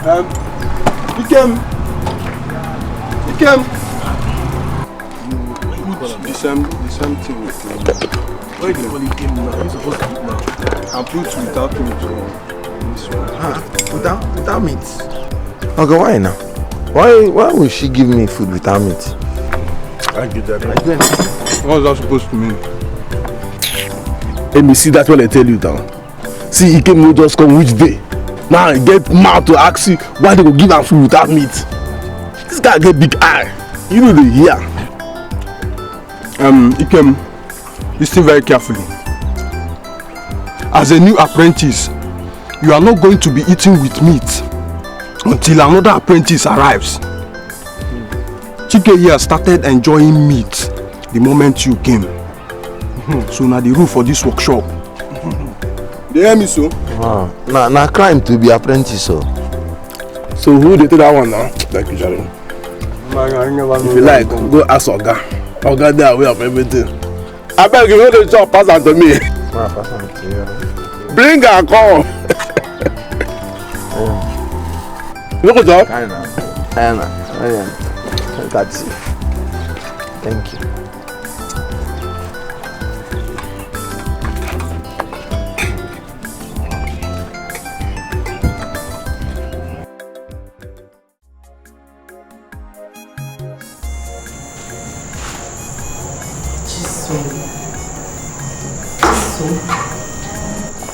Dikeh. The same thing with him. Why did you came now? He's supposed to eat now. And put without meat on this one. Without meat? Okay, why now? Why would she give me food without meat? I get that. What was that supposed to mean? Let me see that when I tell you now. See, he came just come which day. Now I get mouth to ask you why they go give am food without meat. This guy get big eye. You know the hear. Ikem, listen very carefully. As a new apprentice, you are not going to be eating with meat until another apprentice arrives. Chike here started enjoying meat the moment you came. So now the rule for this workshop. They hear me so? Now crime to be apprentice so. So who they take that one now? Like you, Jerry. If you like, go ask Oga. Oga they are aware of everything. I beg you, know the job pass on to me. Bring her call. Look at that. That's it. Thank you.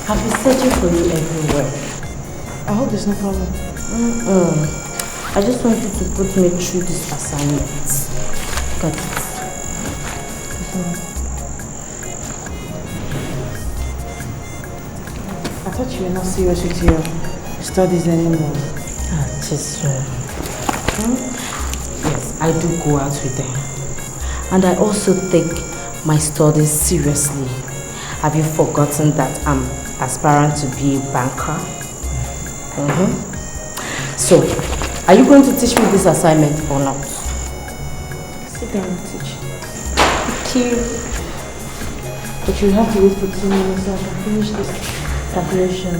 I've been searching for you everywhere. I hope there's no problem. I just want you to put me through this assignment. Got it. I thought you were not serious with your studies anymore. Yes, I do go out with them. And I also take my studies seriously. Have you forgotten that I'm aspirant to be a banker? So, are you going to teach me this assignment or not? Sit down and teach. Thank you. But you have to wait for 2 minutes so I can finish this calculation.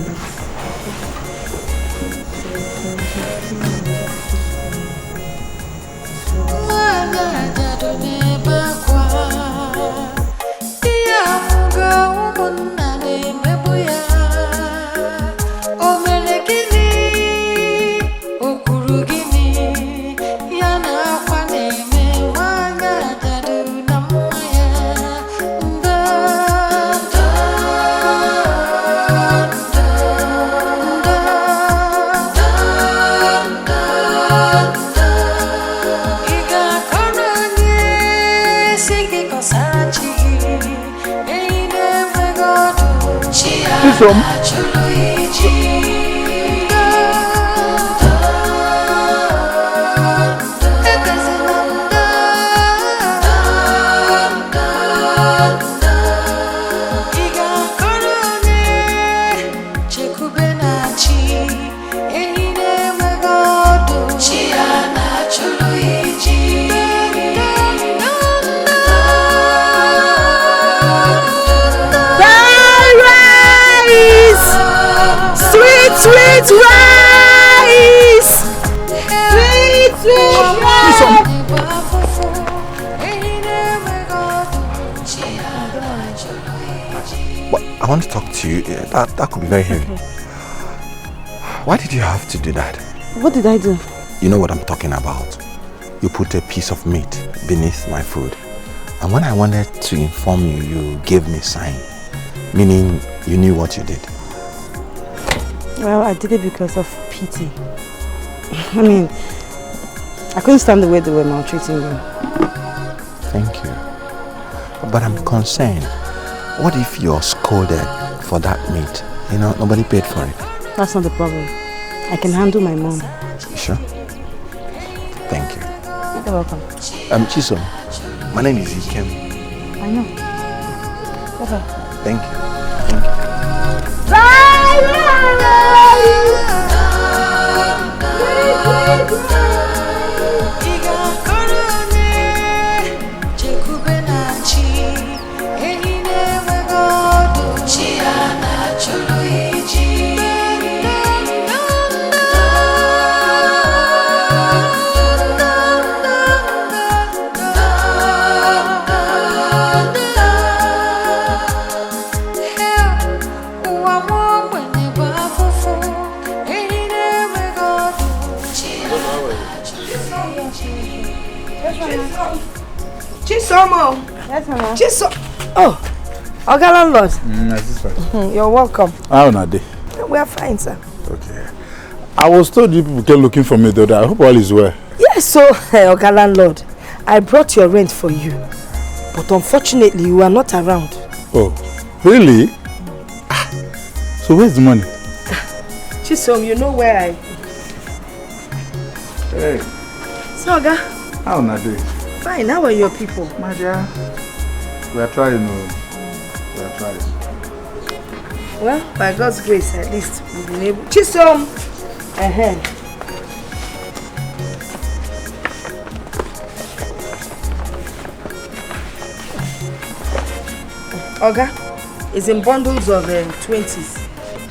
From Sweet rice! Sweet rice! Well, I want to talk to you. That could be very heavy. Why did you have to do that? What did I do? You know what I'm talking about. You put a piece of meat beneath my food. And when I wanted to inform you, you gave me a sign. Meaning you knew what you did. Well, I did it because of pity. I mean, I couldn't stand the way they were maltreating you. Thank you. But I'm concerned. What if you're scolded for that meat? You know, nobody paid for it. That's not the problem. I can handle my mom. You sure? Thank you. You're welcome. Chisom, my name is Ikem. I know. Bye-bye. Thank you. Chisomo. Yes, Mama. Oh, Oga landlord. My sister. You're welcome. How are they? We are fine, sir. Okay. I was told you people came looking for me the other day. I hope all is well. Yes, so, Oga landlord, I brought your rent for you. But unfortunately, you are not around. Oh, really? So where's the money? Chisom, you know where I... Hey. So, Oga. How are they? Fine, how are your people? My dear, we are trying. We are trying. Well, by God's grace, at least we've been able... Chisom! Oga, it's in bundles of 20s.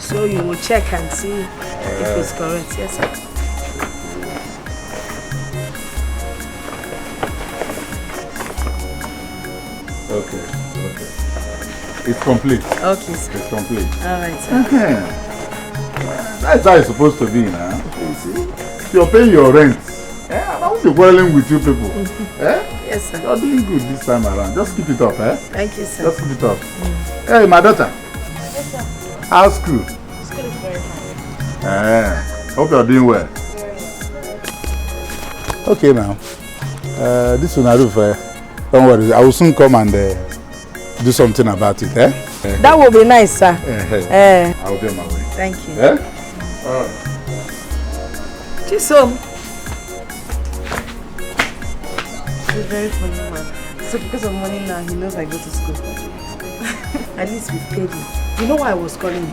So you will check and see if it's correct. Yes, sir. Okay. It's complete. Okay, sir. It's complete. All right, sir. That's how it's supposed to be now. You see? If you're paying your rent, I won't be quarreling with you people. Yes, sir. You're doing good this time around. Just keep it up, Thank you, sir. Just keep it up. Hey, my daughter. Yes, sir. How's school? School is very fine. Hope you're doing well. Okay, now. This one I do for. Don't worry, I will soon come and do something about it. That will be nice, sir. I will be on my way. Thank you. Chisom. He's very funny, man. So because of money now, he knows I go to school. At least we paid him. You know why I was calling you?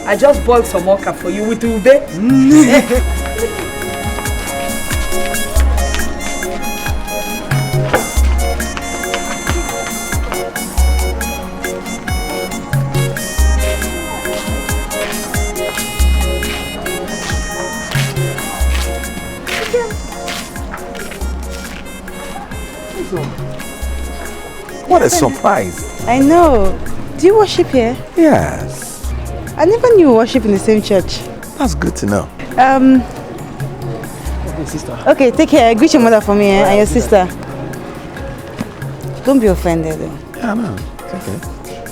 I just boiled some okra for you with ube. What a surprise. I know. Do you worship here? Yes. I never knew you worship in the same church. That's good to know. Okay, sister. Okay, take care. Greet your mother for me and your sister. Don't be offended though. Yeah, no. It's okay.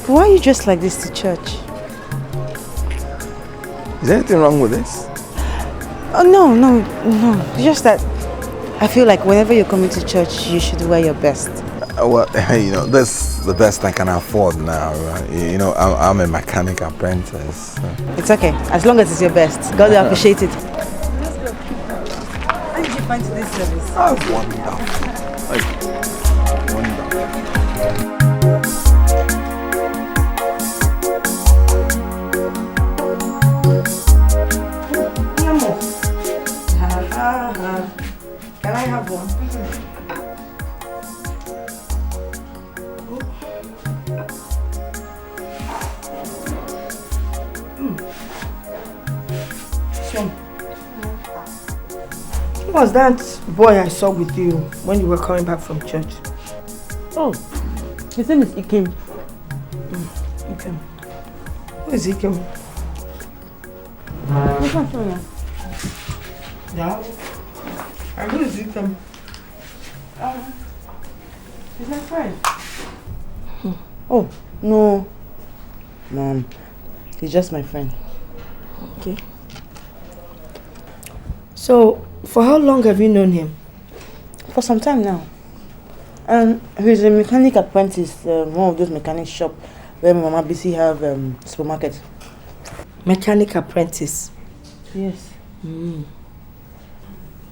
Why are you dressed like this to church? Is there anything wrong with this? Oh, no. It's just that I feel like whenever you're coming to church, you should wear your best. Well, that's the best I can afford now. Right? I'm a mechanic apprentice. So. It's okay, as long as it's your best. God will appreciate it. Let's go. How did you find today's service? Oh, wonderful. Can I have one? Who was that boy I saw with you when you were coming back from church? Oh, his name is Ikem. Ikem. Who is Ikem? Yeah. And who is Ikem? He's my friend. Oh, no. Mom, he's just my friend. Okay. So, for how long have you known him? For some time now. He's a mechanic apprentice, one of those mechanic shop where my mama busy have supermarket. Mechanic apprentice? Yes.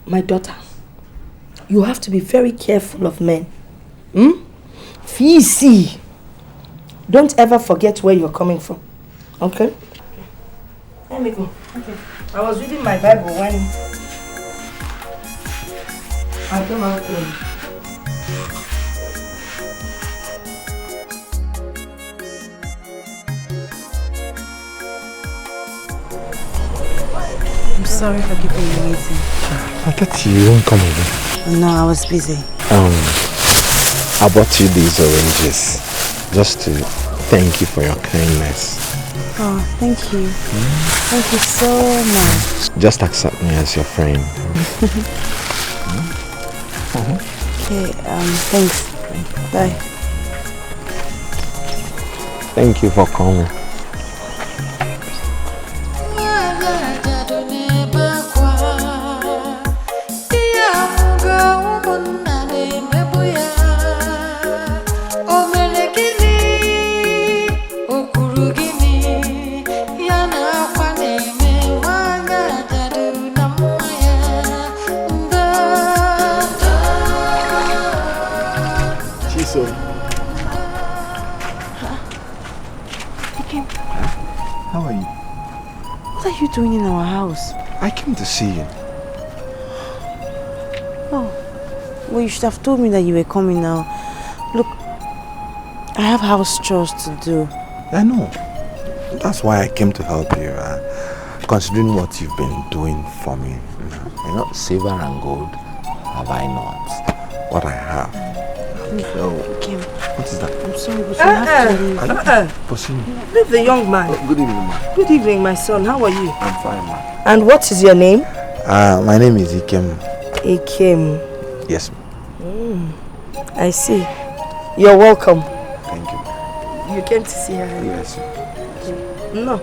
My daughter, you have to be very careful of men. Fisi. Don't ever forget where you're coming from. Okay? Let me go. Okay. I was reading my Bible when I came out early. I'm sorry for keeping you waiting. I thought you won't come over. No, I was busy. I bought you these oranges just to thank you for your kindness. Oh, thank you. Thank you so much. Just accept me as your friend. Okay, thanks. Bye. Thank you for coming. How are you? What are you doing in our house? I came to see you. Oh, well, you should have told me that you were coming now. Look, I have house chores to do. I know. That's why I came to help you. Considering what you've been doing for me. You know, silver and gold have I not. What I have. So, what is that? I'm sorry, but you have to leave. Leave the young man. Good evening, ma. Good evening, my son. How are you? I'm fine, ma. And what is your name? My name is Ikem. Ikem. Yes, I see. You're welcome. thank you. You came to see her? Yes. No.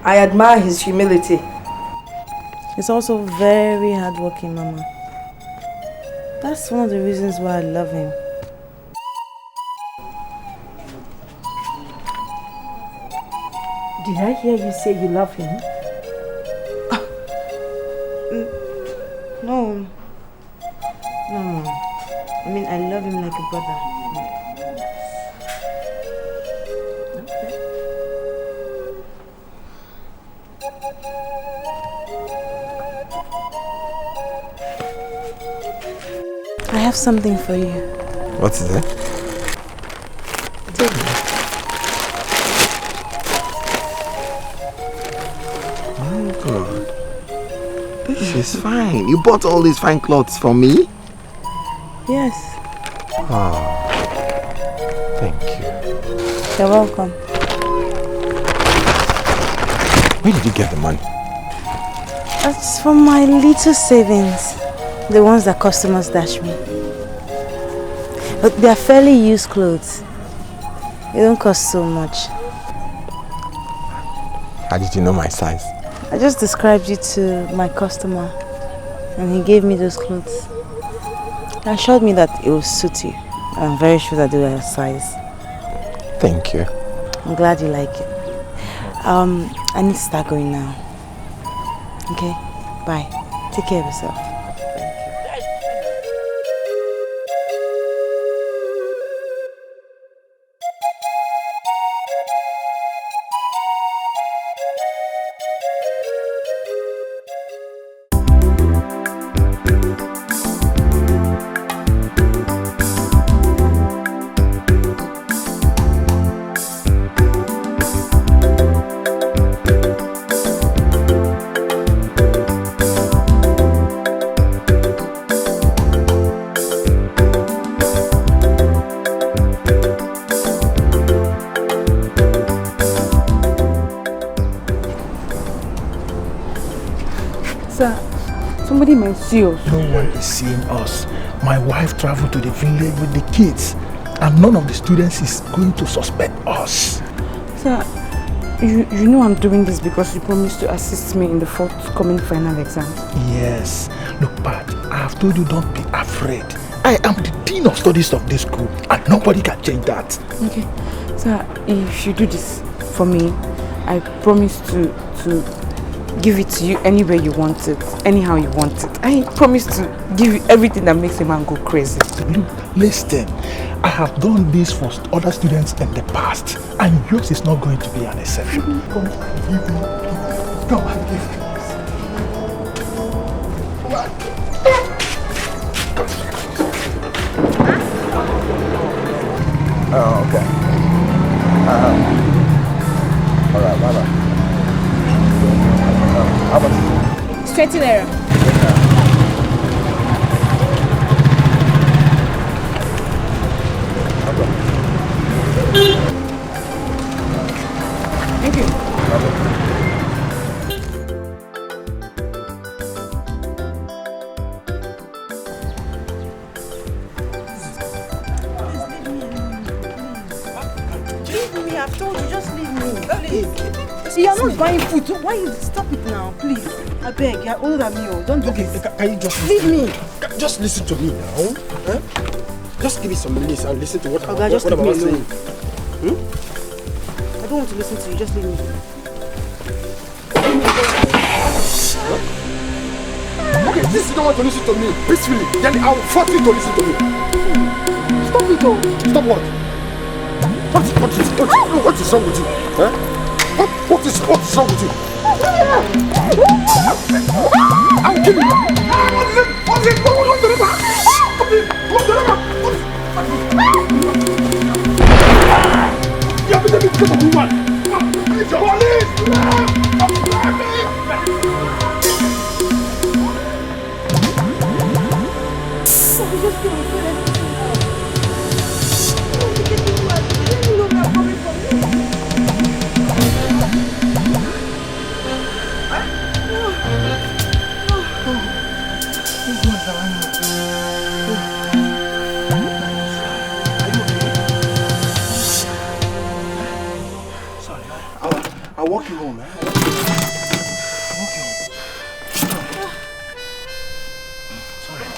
I admire his humility. He's also very hardworking, Mama. That's one of the reasons why I love him. Did I hear you say you love him? No. No, Mom. I mean, I love him like a brother. I have something for you. What's that? My God. This is fine. You bought all these fine clothes for me? Yes. Oh, thank you. You're welcome. Where did you get the money? That's from my little savings. The ones that customers dash me. But they are fairly used clothes. They don't cost so much. How did you know my size? I just described you to my customer and he gave me those clothes. He assured me that it will suit you. I'm very sure that they were a size. Thank you. I'm glad you like it. I need to start going now. Okay? Bye. Take care of yourself. Sir, somebody might see us. No one is seeing us. My wife traveled to the village with the kids, and none of the students is going to suspect us. Sir, you know I'm doing this because you promised to assist me in the forthcoming final exam. Yes. Look, Pat, I have told you don't be afraid. I am the Dean of Studies of this school, and nobody can change that. Okay. Sir, if you do this for me, I promise to give it to you anywhere you want it, anyhow you want it. I promise to give you everything that makes a man go crazy. Look, listen, I have done this for other students in the past, and yours is not going to be an exception. Come and give me. Come and give me. Oh, okay. All right, bye-bye. How much? It's 20 naira. Thank you. I've told you, just leave me, please. See, you're not buying food, so why you stop it now, please? I beg, you're older than me, don't do this. Can you just leave me? Just listen to me now. Huh? Just give me some minutes and listen to what I'm just leave me saying. alone. I don't want to listen to you, just leave me. Okay, since you don't want to listen to me peacefully, then I'll force you to listen to me. Stop it, though. Stop what? What is wrong with you? Huh? What is wrong with you? I'll kill you! You have been a woman! Police! I'll walk you home, man. I'll walk you home. Sorry.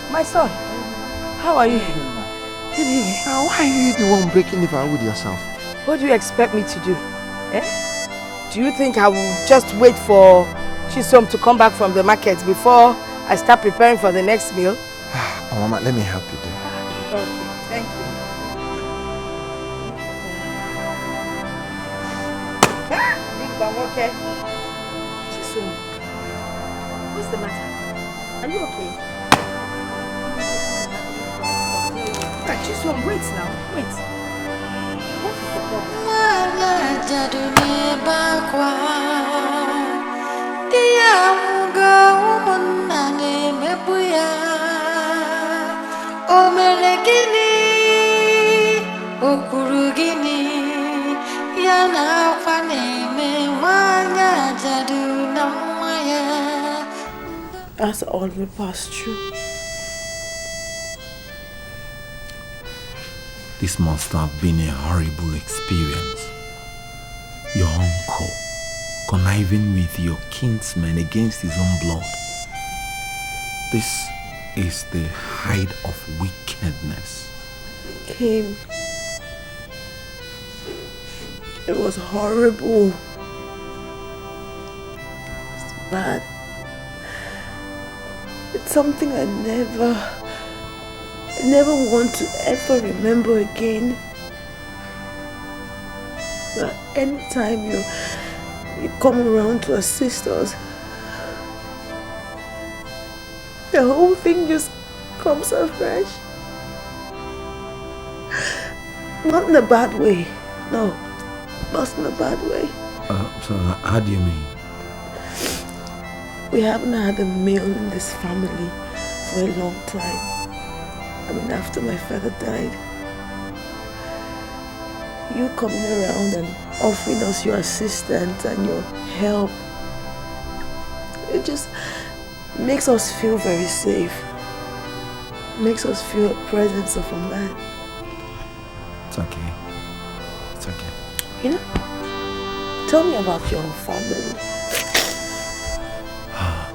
My son, how are you? Now, why are you the one breaking the vow with yourself? What do you expect me to do? Eh? Do you think I will just wait for Chisom to come back from the market before I start preparing for the next meal? Oh, Mama, let me help you there. Okay, thank you. Big Bang, okay? Chisom, what's the matter? Are you okay? Chisom, wait now, wait. What is the That's all we passed through. This must have been a horrible experience. Your uncle conniving with your kinsman against his own blood. This is the height of wickedness. Came. It was horrible. It's bad. It's something I never want to ever remember again. But anytime you come around to assist us, the whole thing just comes afresh. Not in a bad way. No, not in a bad way. So how do you mean? We haven't had a meal in this family for a long time. I mean, after my father died. You coming around and offering us your assistance and your help, it just makes us feel very safe. Makes us feel the presence of a man. It's okay. It's okay. You know, tell me about your family.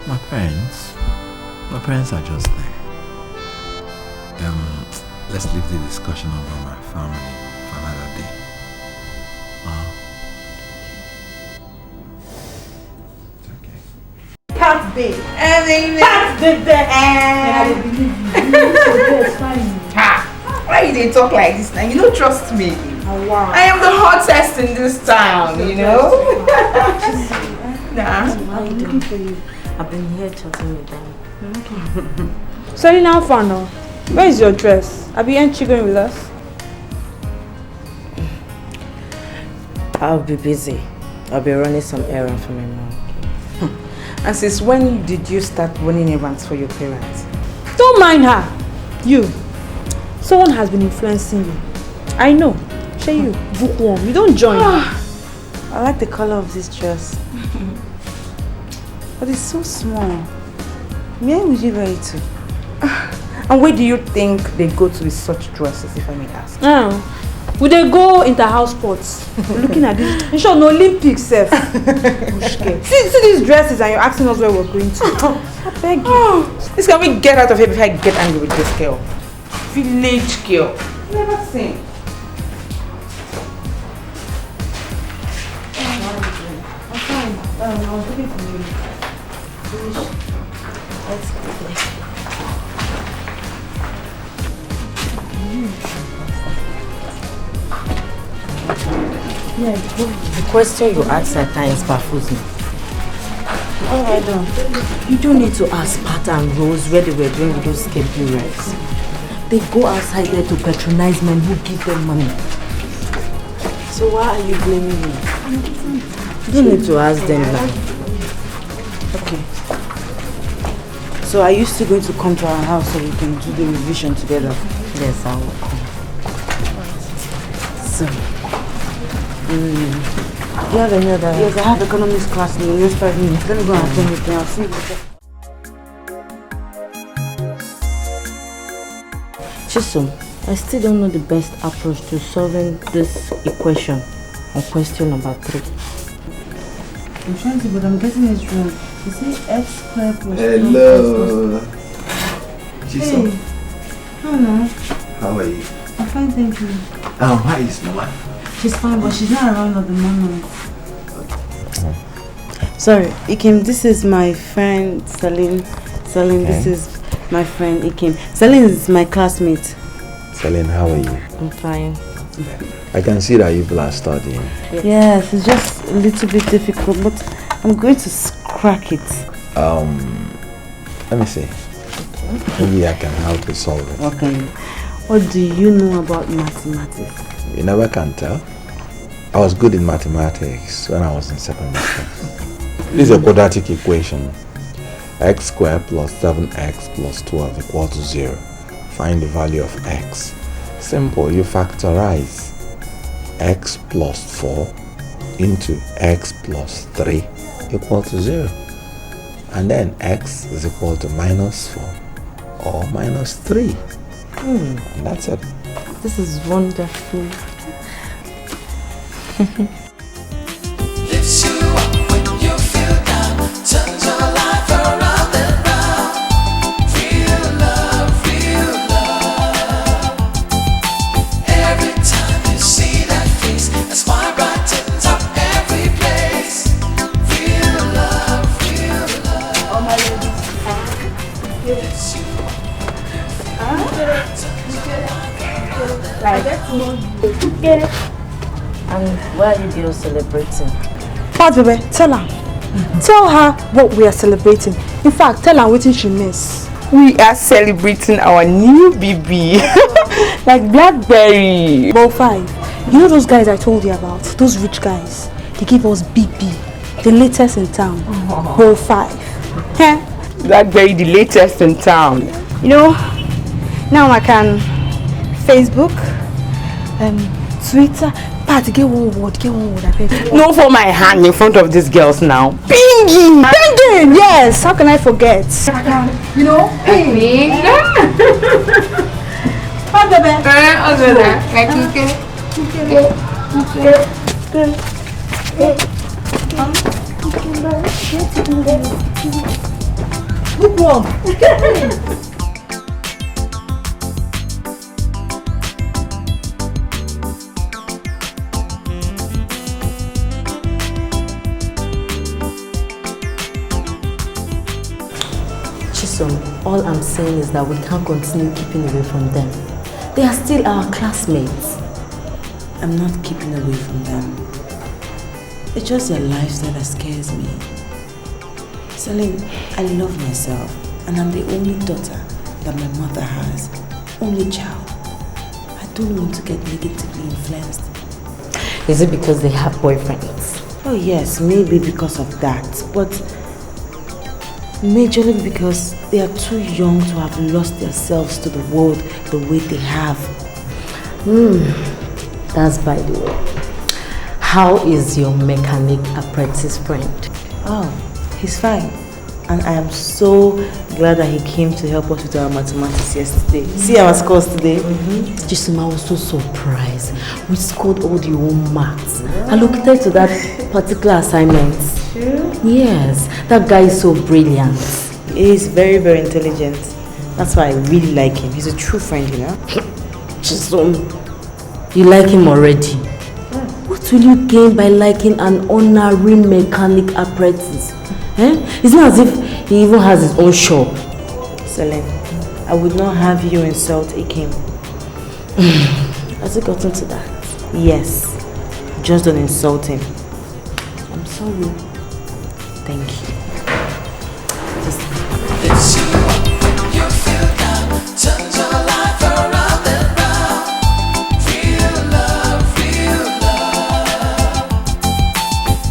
My parents are just there. Let's leave the discussion about my family for another day. It's okay. Cat babe. Cat babe. Why you they talk like this now? You don't trust me. Oh, wow. I am the hottest in this town, you know? Nah. I'm looking for you. I've been here chatting with them. Selling how far now? Where is your dress? Aren't you going with us? I'll be busy. I'll be running some errands for my mom. And since when did you start running errands for your parents? Don't mind her. You. Someone has been influencing you. I know. Share you. Bookworm. You don't join. I like the color of this dress. But it's so small. Where would you wear it to? And where do you think they go to with such dresses, if I may ask? Would they go into house sports? Looking at this. In short, no Olympics, sef. see these dresses and you're asking us where we're going to. I beg you. This can we get out of here before I get angry with this girl? Village girl. Never seen. I'm fine. I was looking for you. Let's go there. Yeah, the question you ask at times baffles me. Oh, I don't. You don't need to ask Pat and Rose where they were doing with those scapegoats. They go outside there to patronize men who give them money. So why are you blaming me? You don't need to ask them now. Okay. So are you still going to come to our house so we can do the revision together? Yes, I will come. So, do you have any other? Yes, I have economics class in the next 5 minutes. Let me go and attend it. I'll see you later. Chisom, I still don't know the best approach to solving this equation on question number 3. I'm trying to, but I'm getting it wrong. You see x squared plus 2x Hello. Chisom. Hey. How now? How are you? I'm fine, thank you. How is Mama? She's fine, but she's not around at the moment. Sorry, Ikem, this is my friend Celine. Celine, this is my friend Ikem. Celine is my classmate. Celine, how are you? I'm fine. I can see that you people are studying. Yes, it's just a little bit difficult, but I'm going to crack it. Let me see. Maybe I can help you solve it. Okay. What do you know about mathematics? You never can tell. I was good in mathematics when I was in secondary school. This is a quadratic equation. X squared plus 7x plus 12 equal to 0. Find the value of x. Simple, you factorize x plus 4 into x plus 3 equal to 0. And then x is equal to minus 4 or minus 3. And that's it. This is wonderful. Lifts you up when you feel down, turns your life around and round. Real love, real love. Every time you see that face, a smile brightens up every place. Real love, real love. All my ladies. Lifts you Like that. And why are you girls celebrating? Pat, baby, tell her. Tell her what we are celebrating. In fact, tell her what she miss. We are celebrating our new baby. Like Blackberry. Ball 5. You know those guys I told you about? Those rich guys. They give us BB. The latest in town. Ball 5. Blackberry, the latest in town. You know, now I can Facebook, Twitter. Pat, get one word, I beg. No for my hand in front of these girls now. Pinging! Pinging! Yes! How can I forget? You know, pinging. Hi, baby. Good one. All I'm saying is that we can't continue keeping away from them. They are still our classmates. I'm not keeping away from them. It's just their lifestyle that scares me. Celine, I love myself, and I'm the only daughter that my mother has. Only child. I don't want to get negatively influenced. Is it because they have boyfriends? Oh yes, maybe because of that, but majorly because they are too young to have lost themselves to the world the way they have. That's by the way. How is your mechanic apprentice friend? Oh, he's fine. And I am so glad that he came to help us with our mathematics yesterday. See our scores today? Jisuma was so surprised. We scored all the own marks allocated to that particular assignment. True? Yes, that guy is so brilliant. He is very, very intelligent. That's why I really like him. He's a true friend, you know? Chisom, you like him already? What will you gain by liking an honorary mechanic apprentice? It's not as if he even has his own shop. Celine, I would not have you insult Ikem. Has it gotten to that? Yes. Just don't insult him. I'm sorry. Thank you. It's you feel down, turns your life around and round. Real love, real love.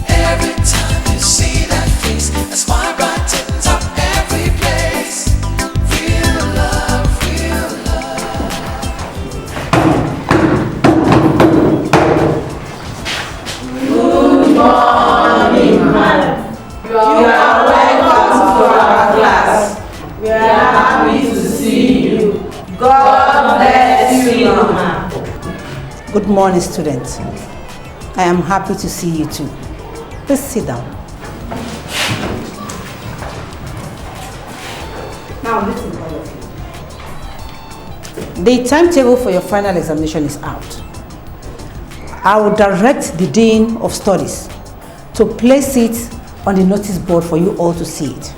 Every time you see that face, a smile brightens up every place. Real love, real love. Good morning, madam. You are welcome to our class. We are happy to see you. God bless you, Mama. Good morning, students. I am happy to see you too. Please sit down. Now listen, all of you. The timetable for your final examination is out. I will direct the Dean of Studies to place it on the notice board for you all to see it.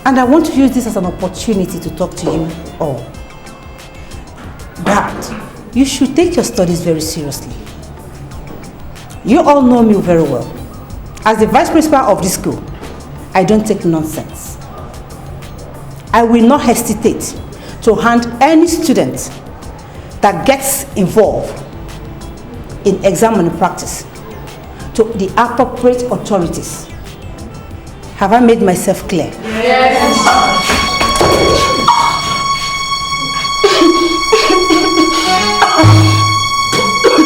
And I want to use this as an opportunity to talk to you all. That you should take your studies very seriously. You all know me very well. As the vice principal of this school, I don't take nonsense. I will not hesitate to hand any student that gets involved in exam malpractice to the appropriate authorities. Have I made myself clear? Yes.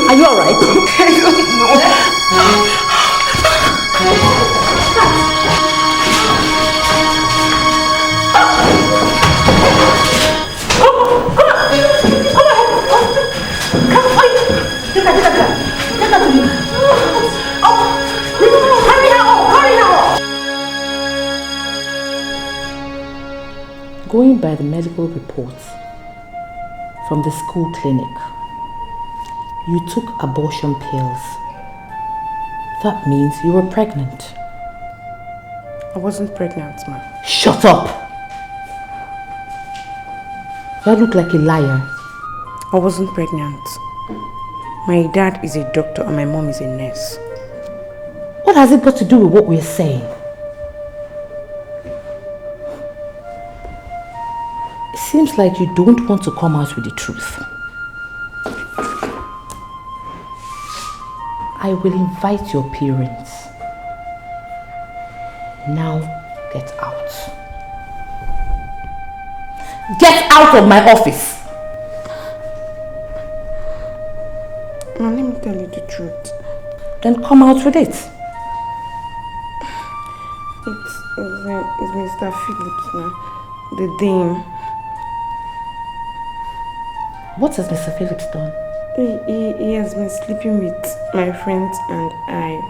Are you all right? Going by the medical reports from the school clinic, you took abortion pills. That means you were pregnant. I wasn't pregnant, ma'am. Shut up! You look like a liar. I wasn't pregnant. My dad is a doctor and my mom is a nurse. What has it got to do with what we're saying? seems like you don't want to come out with the truth. I will invite your parents. Now, get out. Get out of my office! Let me tell you the truth. Then come out with it. It's Mr. Phillips now. The Dean. What has Mr. Phillips done? He has been sleeping with my friends and I.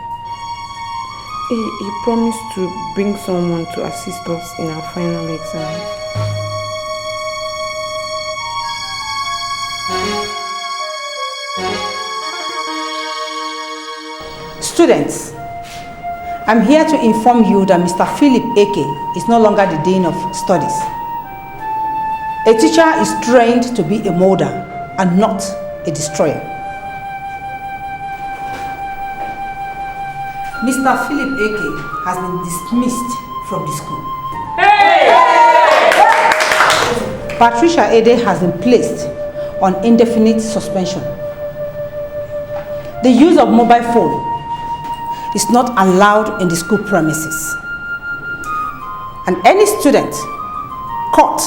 He promised to bring someone to assist us in our final exam. Students, I'm here to inform you that Mr. Philip Eke is no longer the Dean of Studies. A teacher is trained to be a molder and not a destroyer. Mr. Philip Eke has been dismissed from the school. Hey! Patricia Ede has been placed on indefinite suspension. The use of mobile phone is not allowed in the school premises. And any student caught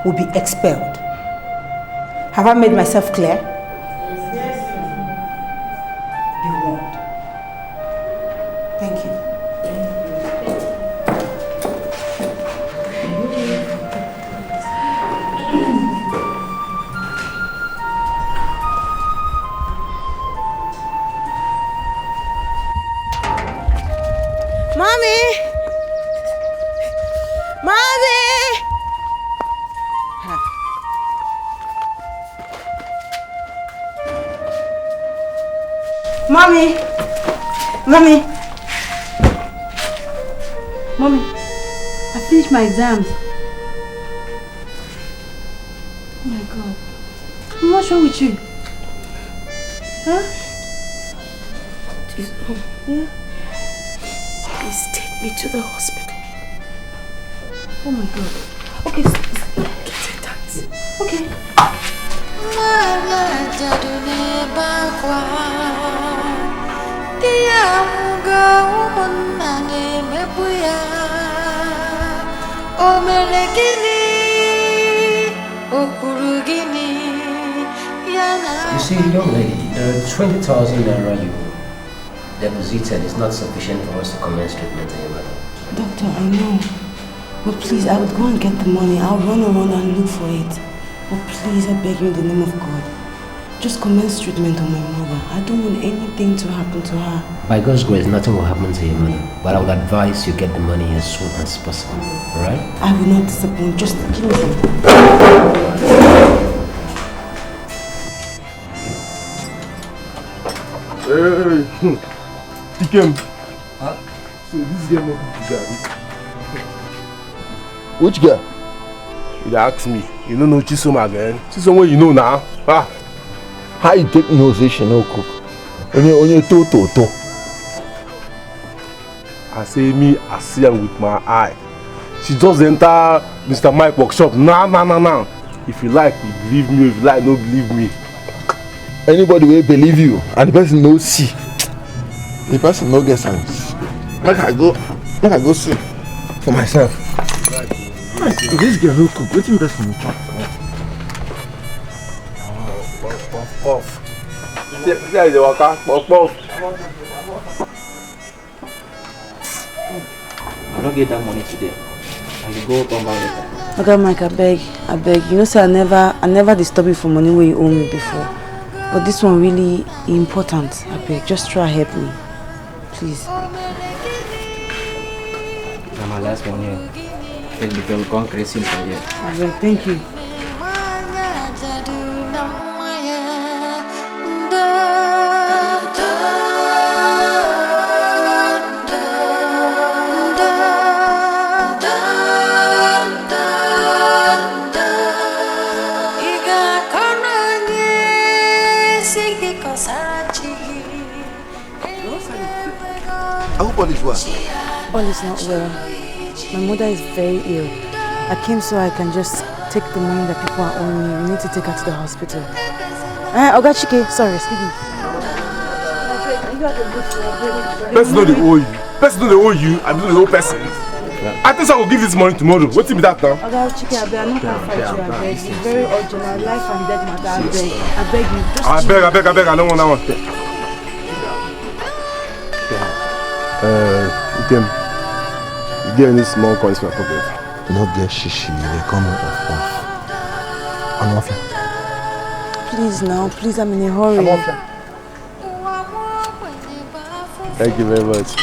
will be expelled. Have I made myself clear? Yes. Be warned. Thank you. Mommy! Mommy! Mommy! Mommy! Mommy, I finished my exams. Oh my God. What's wrong with you? Huh? Yeah? Please take me to the hospital. Oh my God. Okay, get a taxi. Okay. You see, young lady, the 20,000 naira you deposited is not sufficient for us to commence treatment on your mother. Doctor, I know. But please, I would go and get the money. I'll run around and look for it. But please, I beg you in the name of God. Just commence treatment on my mother. I don't want anything to happen to her. By God's grace, nothing will happen to your mother. But I would advise you get the money as soon as possible. Alright? I will not disappoint. Just give me some. Hey, Dikeh. Huh? So this girl not good guy. Which girl? You ask me. You don't know Chisom again. Chisom what you know now. Ah. How you take no say she no cook? Only to. I say me, I see her with my eye. She just enter Mr. Mike workshop. Nah. If you like, you believe me. If you like, no believe me. Anybody will believe you, and the person no see. The person no get sense. Make I go see for myself. This girl no cook. Wetin person no chop? Puff. See how they walk out. Puff. I don't get that money today. I will go come back later. Okay, Mike, I beg. You know, sir, I never disturb you for money where you owe me before. But this one really important. I beg, just try help me. Please. Now my last one here. Take the girl gone crazy for you. I beg, thank you. I hope all is well. All is not well. My mother is very ill. I came so I can just take the money that people are owing me. We need to take her to the hospital. Oga Chike, sorry, excuse me. Person know they owe you. Person know they owe you. I don't know the person. I think I will give this money tomorrow. What's with that now? Oga Chike, I beg, I'm not gonna fight you. I beg. It's very urgent. Our life and death matter. I beg. I beg you. Just I beg. I don't want that one. Ikem, you get any small coins in my pocket? No get shishi, they come off. I'm off here. please now, please, I'm in a hurry. I'm off here. Thank you very much.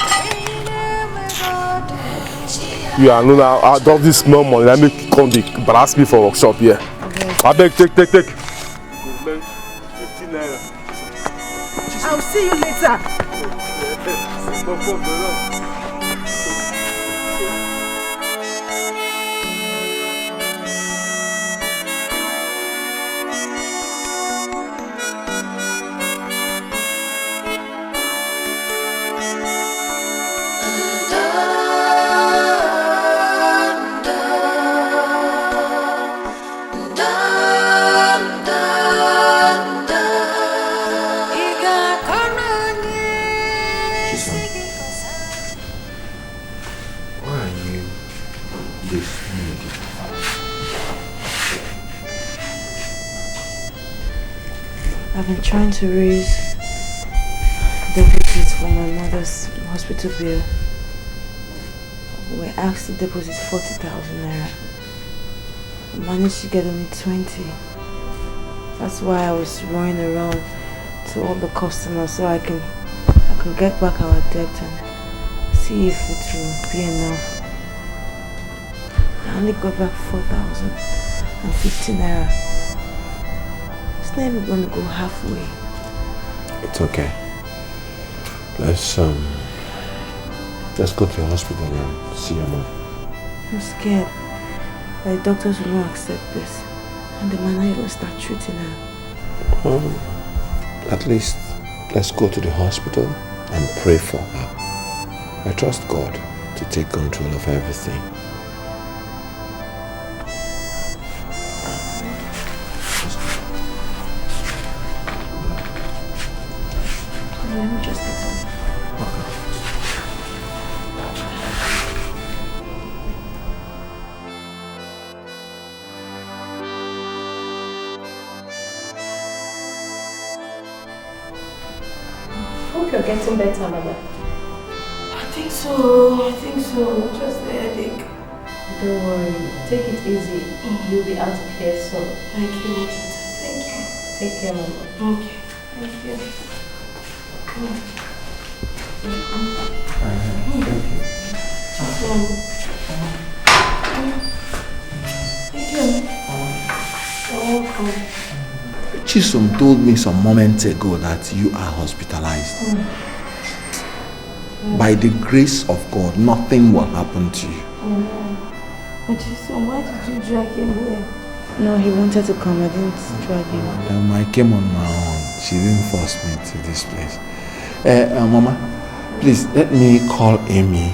You are no now. I drop this small money. I make come big, but ask me for workshop here. Okay. I beg, take. 15 naira. I'll see you later. No problem. I've been trying to raise deposits for my mother's hospital bill. We asked to deposit 40,000 naira. I managed to get only 20. That's why I was running around to all the customers so I can get back our debt and see if it will be enough. I only got back 4,050 naira. It's not even going to go halfway. It's okay. Let's go to the hospital and see your mom. I'm scared that the doctors will not accept this and they might not even start treating her. At least let's go to the hospital and pray for her. I trust God to take control of everything. Let me just get some. Hope you're getting better, Mother. I think so. Just the headache. Don't worry. Take it easy. You'll be out of here soon. Thank you, Mother. Thank you. Take care, Mama. Okay. Thank you. Chisom told me some moments ago that you are hospitalized. By the grace of God, nothing will happen to you. But Chisom, why did you drag him here? No, he wanted to come. I didn't drag him. I came on my own. She didn't force me to this place. Mama, please let me call Amy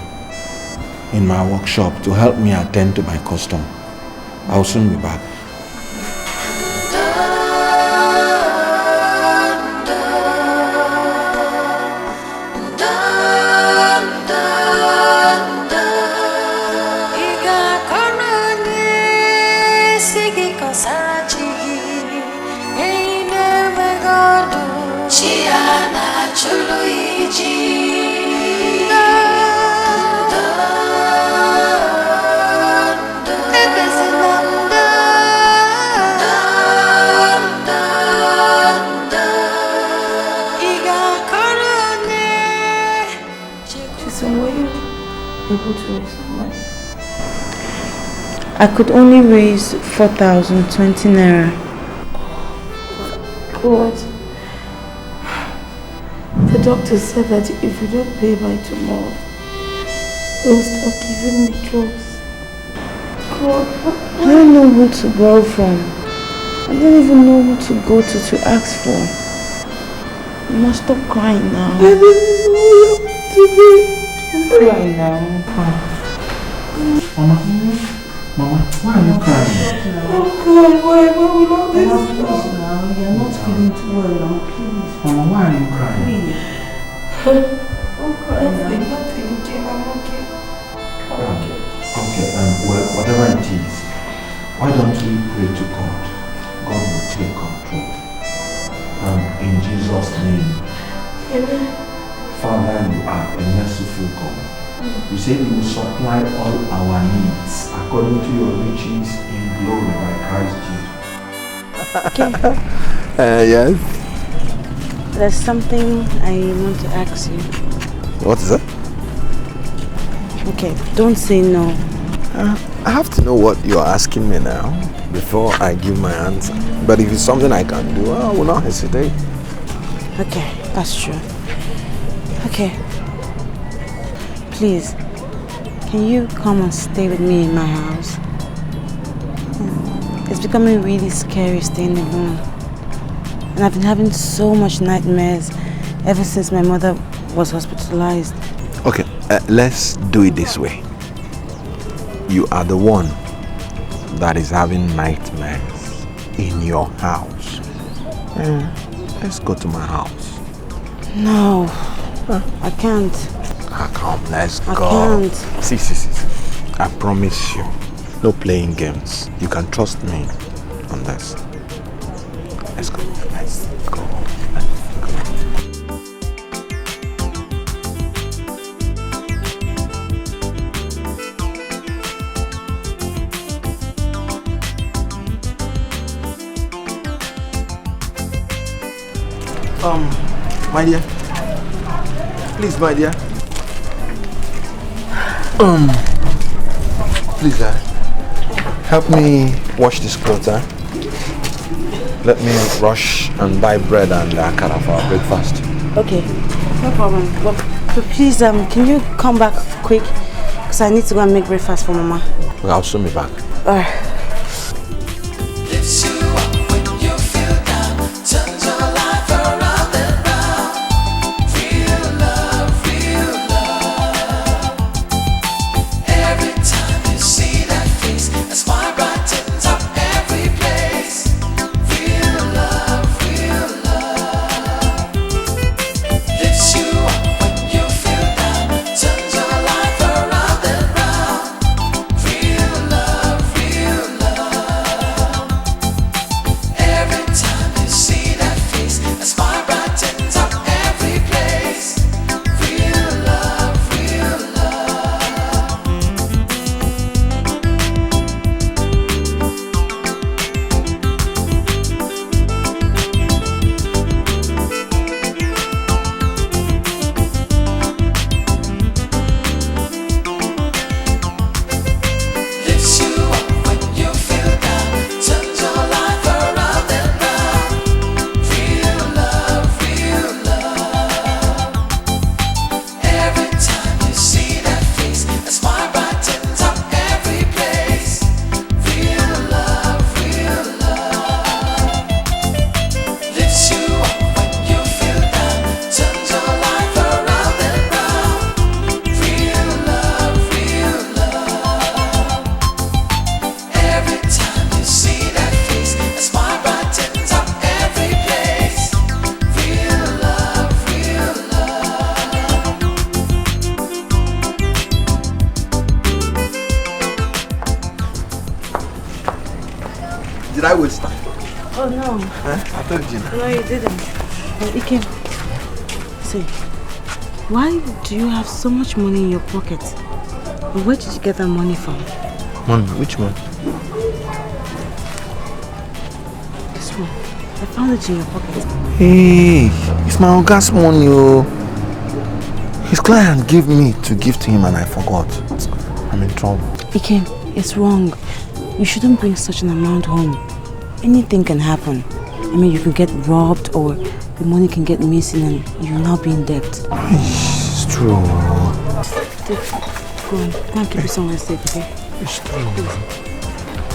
in my workshop to help me attend to my custom. I'll soon be back. I could only raise 4,020 naira. God, the doctor said that if we don't pay by tomorrow, they'll start giving me drugs. God, I don't know who to borrow from. I don't even know who to go to ask for. You must stop crying now. This is all you have to be. Don't cry now. Mama. Why are you crying? Oh God, why will all this? Please now, you're not feeling too well now, please. Mama, why are you crying? Please. Nothing, Jane, I'm okay. Okay, well, whatever it is, why don't we pray to God? God will take control. In Jesus' name. Amen. Father, you are a merciful God. You say you will supply all our needs according to your riches in glory by Christ Jesus. Okay. Yes? There's something I want to ask you. What is that? Okay, don't say no. I have to know what you're asking me now before I give my answer. But if it's something I can do, I will not hesitate. Okay, that's true. Okay. Please, can you come and stay with me in my house? It's becoming really scary staying alone. And I've been having so much nightmares ever since my mother was hospitalized. Okay, let's do it this way. You are the one that is having nightmares in your house. Let's go to my house. No, I can't. Come, let's go. I can't. See. I promise you, no playing games. You can trust me on this. Let's go. Let's go. My dear. Please, my dear. Please, help me wash this clothes, Let me rush and buy bread and akara for our breakfast. Okay, no problem. But please, can you come back quick? Because I need to go and make breakfast for Mama. Okay, I'll soon be back. Alright. Did I waste time? Oh no. I told you. No, you didn't. Ike, see, why do you have so much money in your pocket? Where did you get that money from? Money? Which one? This one. I found it in your pocket. Hey, it's my Oga's money, oh. His client gave me to give to him and I forgot. I'm in trouble. Ike, it's wrong. You shouldn't bring such an amount home. Anything can happen. I mean, you can get robbed or the money can get missing and you'll now be in debt. It's true. Go on, go and keep it somewhere safe, okay? It's true.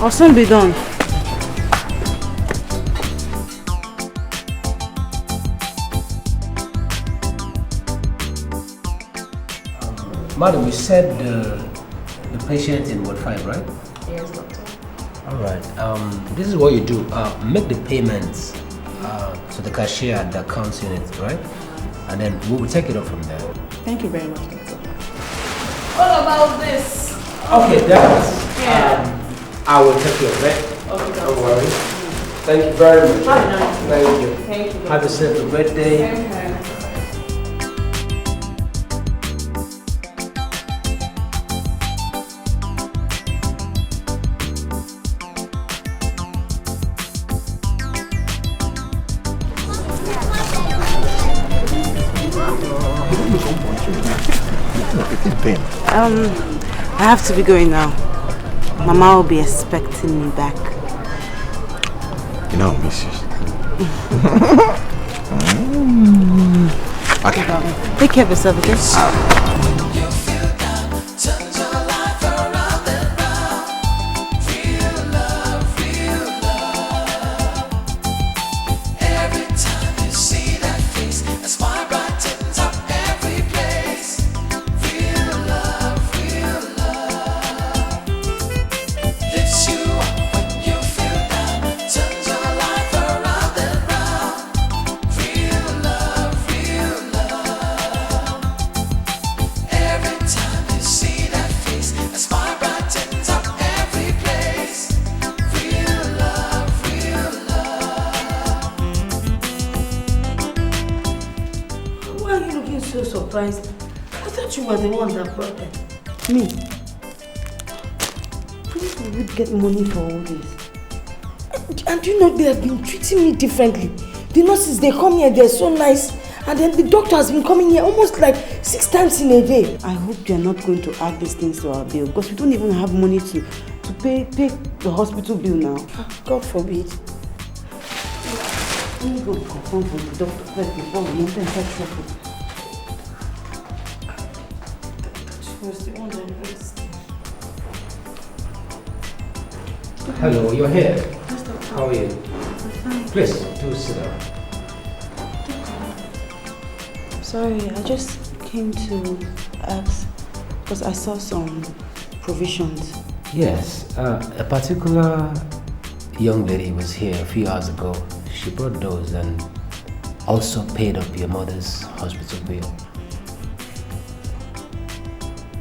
I'll soon be done. Madam, you said the patient in Ward 5, right? Yes, doctor. Alright, this is what you do. Make the payments to the cashier at the accounts unit, right? And then we will take it up from there. Thank you very much, Doctor. What about this? Okay, that's I will take care of it. Okay, don't worry. Thank you very much. Thank you. Thank you. Have a safe birthday. I have to be going now. Mama will be expecting me back. You know, miss you. Okay. Take care of yourself, okay? I thought you were the one that brought them. Me? Please, we would get money for all this. And you know, they have been treating me differently. The nurses, they come here, they're so nice. And then the doctor has been coming here almost like 6 times in a day. I hope you're not going to add these things to our bill because we don't even have money to pay the hospital bill now. God forbid. Let me go confirm from the doctor first before we enter inside trouble. Hello, you're here. How are you? Please, do sit down. Sorry, I just came to ask because I saw some provisions. Yes, a particular young lady was here a few hours ago. She brought those and also paid up your mother's hospital bill.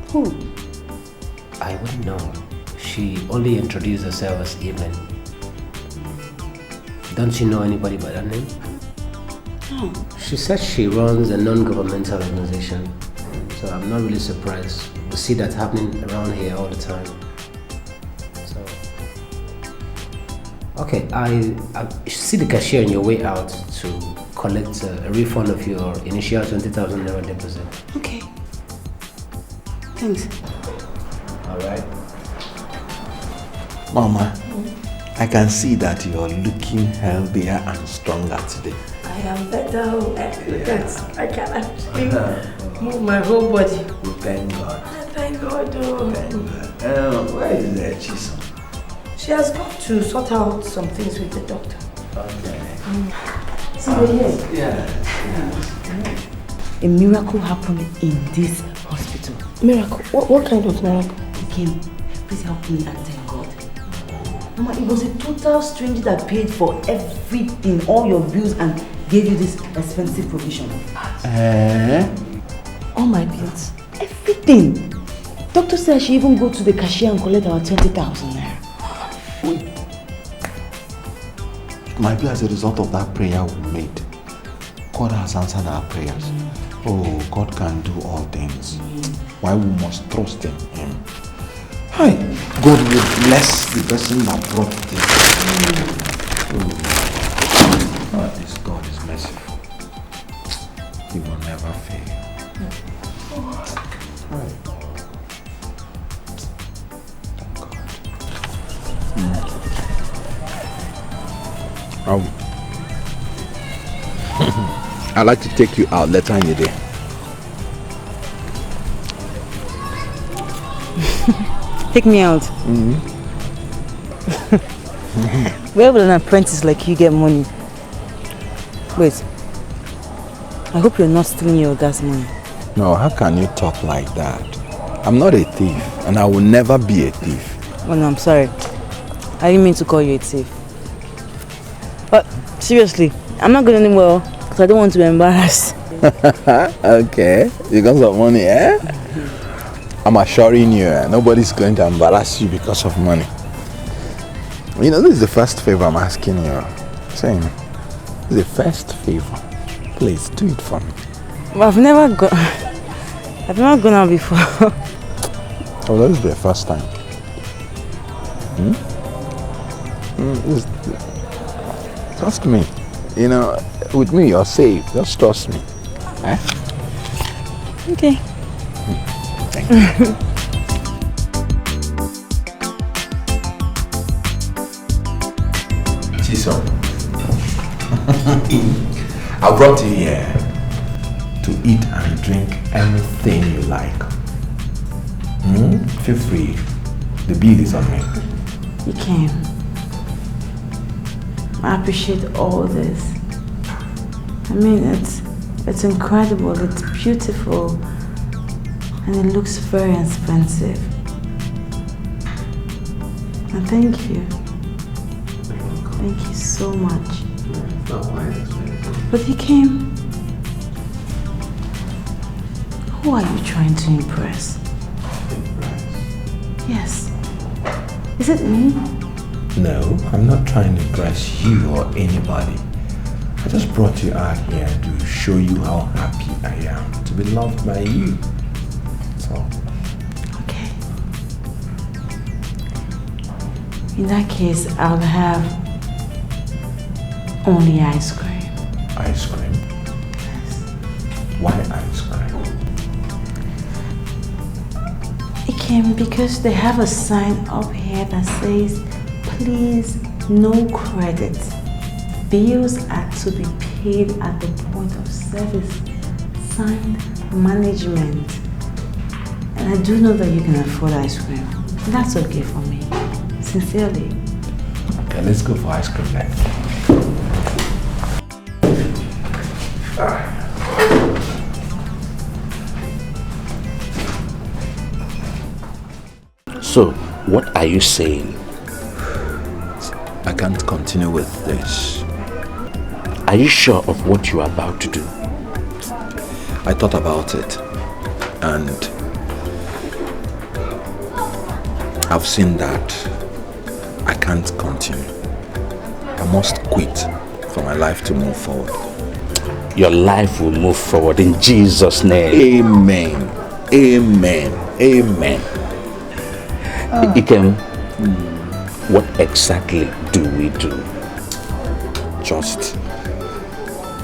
Who? I wouldn't know. She only introduced herself as Evelyn. Don't you know anybody by that name? No. She said she runs a non-governmental organization, so I'm not really surprised. We see that happening around here all the time. So, okay, I see the cashier on your way out to collect a refund of your initial 20,000 naira deposit. Okay. Thanks. All right. Mama, I can see that you're looking healthier and stronger today. I am better. I can actually move my whole body. Thank God. Thank God. Thank God. Where is the Chisom? She has gone to sort out some things with the doctor. Okay. See, we're here. Yeah. A miracle happened in this hospital. Miracle? What kind of miracle? He came. Please help me and thank God. Mama, it was a total stranger that paid for everything, all your bills, and gave you this expensive provision. All my bills? Everything. Doctor said I should even go to the cashier and collect our 20,000 naira. Might be as a result of that prayer we made. God has answered our prayers. Oh, God can do all things. Why we must trust in Him. Hi, God will bless the person that brought this. Oh, this God is merciful. He will never fail. Right. Thank God. I'd like to take you out later in the day. Take me out. Where will an apprentice like you get money? Wait. I hope you're not stealing your gas money. No, how can you talk like that? I'm not a thief, and I will never be a thief. Oh no, I'm sorry. I didn't mean to call you a thief. But seriously, I'm not going anywhere because I don't want to be embarrassed. Okay, because of money, eh? I'm assuring you, nobody's going to embarrass you because of money. You know, this is the first favor I'm asking you. Saying, this is the first favor. Please do it for me. But I've never gone out before. Oh, this will be the first time. Trust me. You know, with me you're safe. Just trust me. Eh? Okay. Thank you. Chisom, I brought you here to eat and drink anything you like. Feel free. The bill is on me. You came. I appreciate all this. I mean, it's incredible, it's beautiful, and it looks very expensive. And thank you. Thank you so much. But you came. Who are you trying to impress? Yes. Is it me? No, I'm not trying to impress you or anybody. I just brought you out here to show you how happy I am to be loved by you. That's all. Okay. In that case, I'll have only ice cream. Ice cream? Yes. Why ice cream? It came because they have a sign up here that says, please, no credit. Bills are to be paid at the point of service. Signed, management. And I do know that you can afford ice cream. That's okay for me. Sincerely. Okay, let's go for ice cream then. So, what are you saying? I can't continue with this. Are you sure of what you are about to do? I thought about it and I've seen that I can't continue. I must quit for my life to move forward. Your life will move forward in Jesus' name. Amen. Amen. Amen. Ikem, what exactly do we do? Just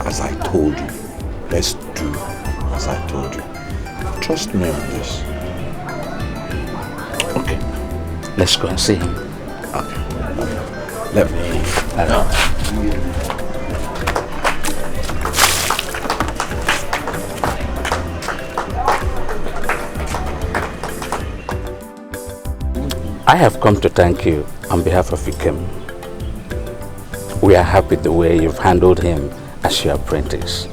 as I told you. Let's do as I told you. Trust me on this. Okay. Let's go and see him. Okay. Let me. I have come to thank you on behalf of Ikem. We are happy the way you've handled him as your apprentice.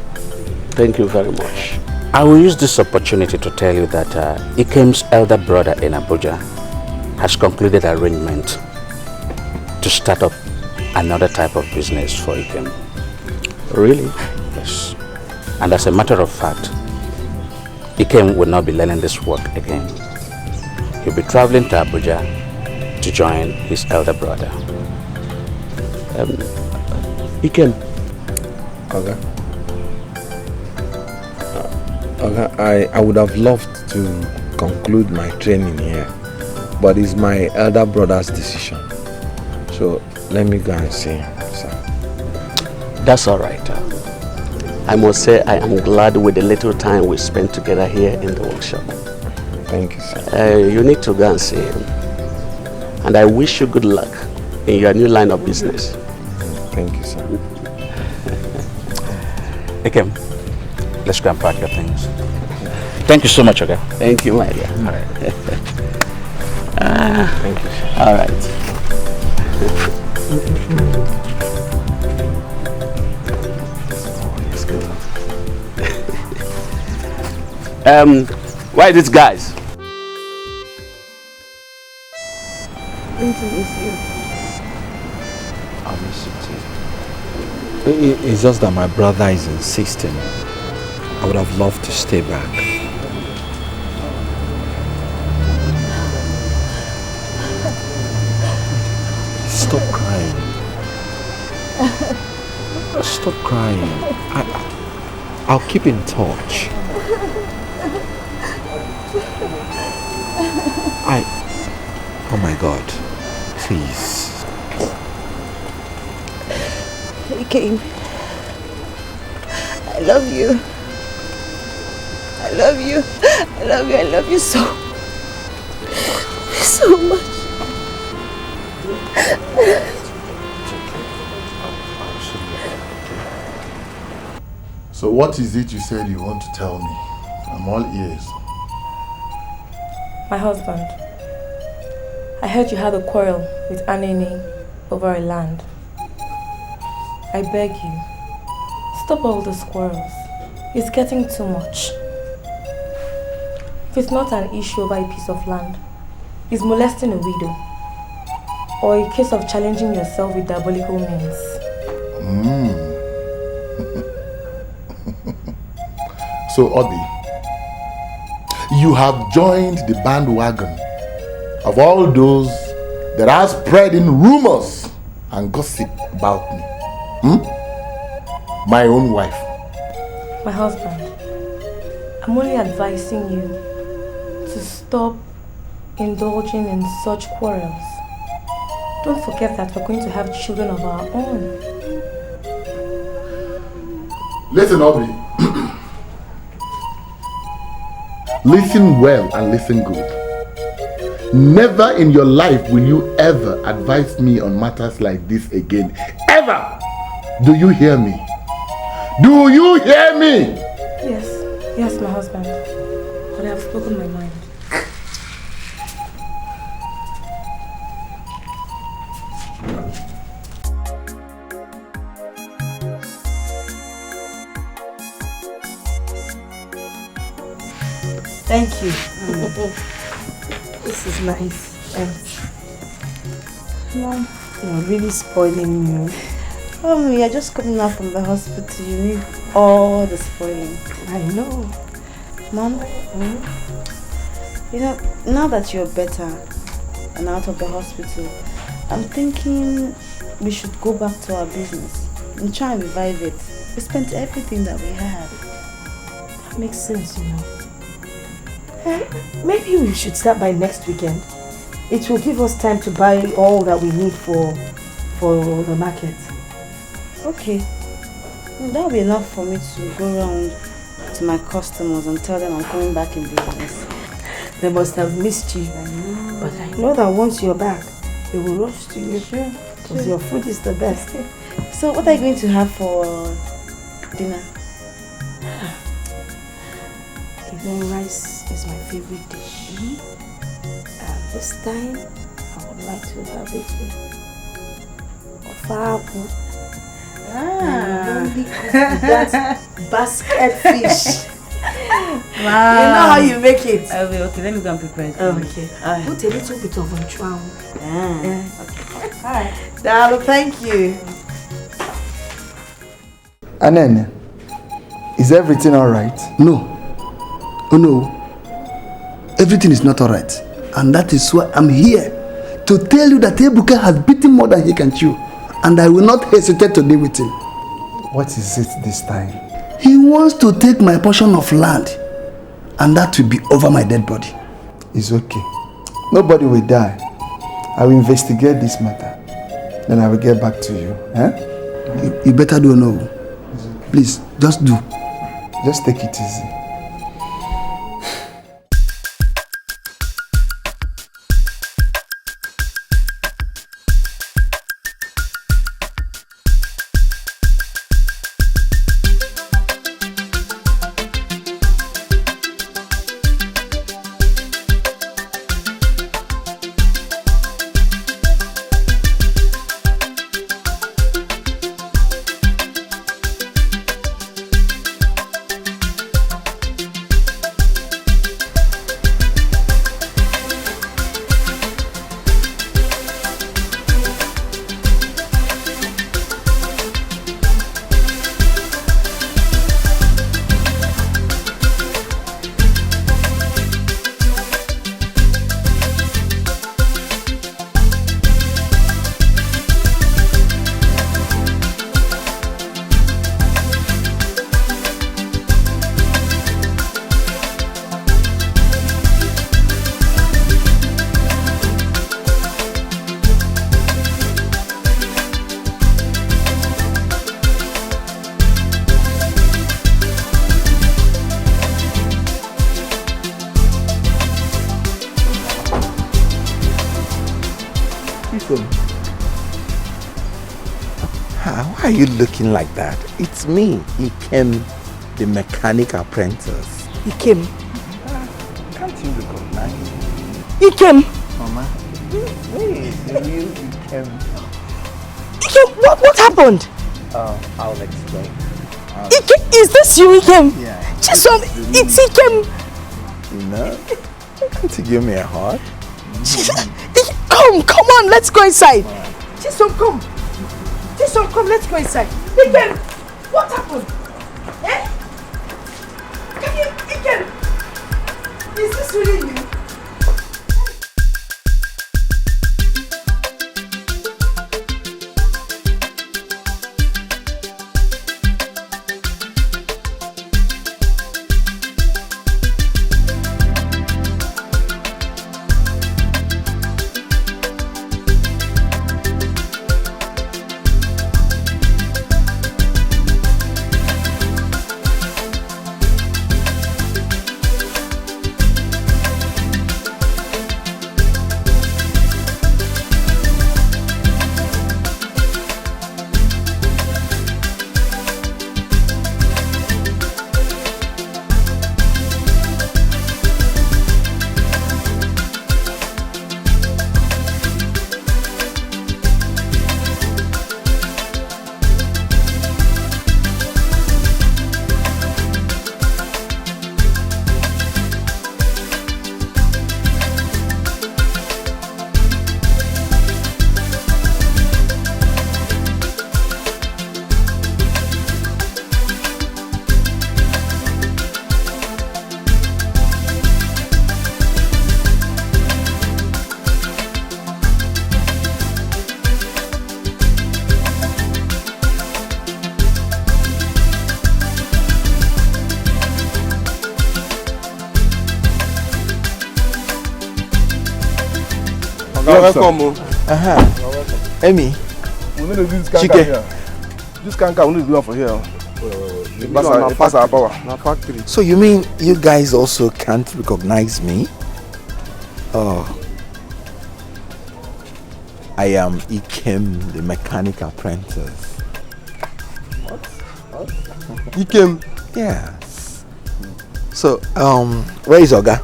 Thank you very much. I will use this opportunity to tell you that Ikem's elder brother in Abuja has concluded arrangement to start up another type of business for Ikem. Really? Yes. And as a matter of fact, Ikem will not be learning this work again. He'll be traveling to Abuja to join his elder brother. Ikem. Okay. I would have loved to conclude my training here, but it's my elder brother's decision. So let me go and see him, sir. That's all right. I must say I am glad with the little time we spent together here in the workshop. Thank you, sir. You need to go and see him. And I wish you good luck in your new line of business. Thank you, sir. Ikem, let's go and pack your things. Thank you so much, okay? Thank you, my dear. All right. Thank you, sir. All right. Why these guys? Going to miss you. It's just that my brother is insisting. I would have loved to stay back. Stop crying. Stop crying. I'll keep in touch. Oh my God. Please. Dikeh, I love you. I love you. I love you. I love you so much. So what is it you said you want to tell me? I'm all ears. My husband, I heard you had a quarrel with Ini over a land. I beg you, stop all these quarrels. It's getting too much. If it's not an issue over a piece of land, it's molesting a widow, or a case of challenging yourself with diabolical means. So Obi, you have joined the bandwagon of all those that are spreading rumors and gossip about me. My own wife. My husband, I'm only advising you to stop indulging in such quarrels. Don't forget that we're going to have children of our own. Listen, Aubrey. Listen well and listen good. Never in your life will you ever advise me on matters like this again. Ever! Do you hear me? Do you hear me? Yes, my husband. But I have spoken my mind. Thank you. This is nice. Thanks. Mom, you're really spoiling me. Mommy, you're just coming out from the hospital. You need all the spoiling. I know. Mom, you know, now that you're better and out of the hospital, I'm thinking we should go back to our business and try and revive it. We spent everything that we had. That makes sense, you know. Maybe we should start by next weekend. It will give us time to buy all that we need for the market. Okay. That will be enough for me to go around to my customers and tell them I'm coming back in business. They must have missed you. I know. But I know that once you're back, they will rush to you. Sure. Because your food is the best. So what are you going to have for dinner? Even rice is my favorite dish. This time, I would like to have it with ofabu. That basket fish. Wow. You know how you make it. Okay, let me go and prepare it. Okay. Put a little bit of nchwan. Okay. Alright. Darling, thank you. Anene, is everything alright? No. Oh no. Everything is not alright. And that is why I'm here to tell you that Ebuka has beaten more than he can chew. And I will not hesitate to deal with him. What is it this time? He wants to take my portion of land. And that will be over my dead body. It's okay. Nobody will die. I will investigate this matter. Then I will get back to you. Eh? You better do no. Please, just do. Just take it easy. are you looking like that? It's me, Ikem, the mechanic apprentice. Ikem. Can't you recognize me? Ikem. Mama. Wait, the real Ikem. Ikem, what happened? I'll explain. Ikem, is this you, Ikem? Yeah. Chisom, it's Ikem. No? Can't you give me a hug? Come on, let's go inside. Chisom, come. Chisom, come, let's go inside. Ikem, what happened? Eh? Ikem, is this really you? Welcome. Amy. We need to do this canker Chike. here. This canker we need to do one for here. Pass our power. Factory. So you mean you guys also can't recognize me? Oh. I am Ikem, the mechanic apprentice. What? Ikem? Yes. So, where is Oga?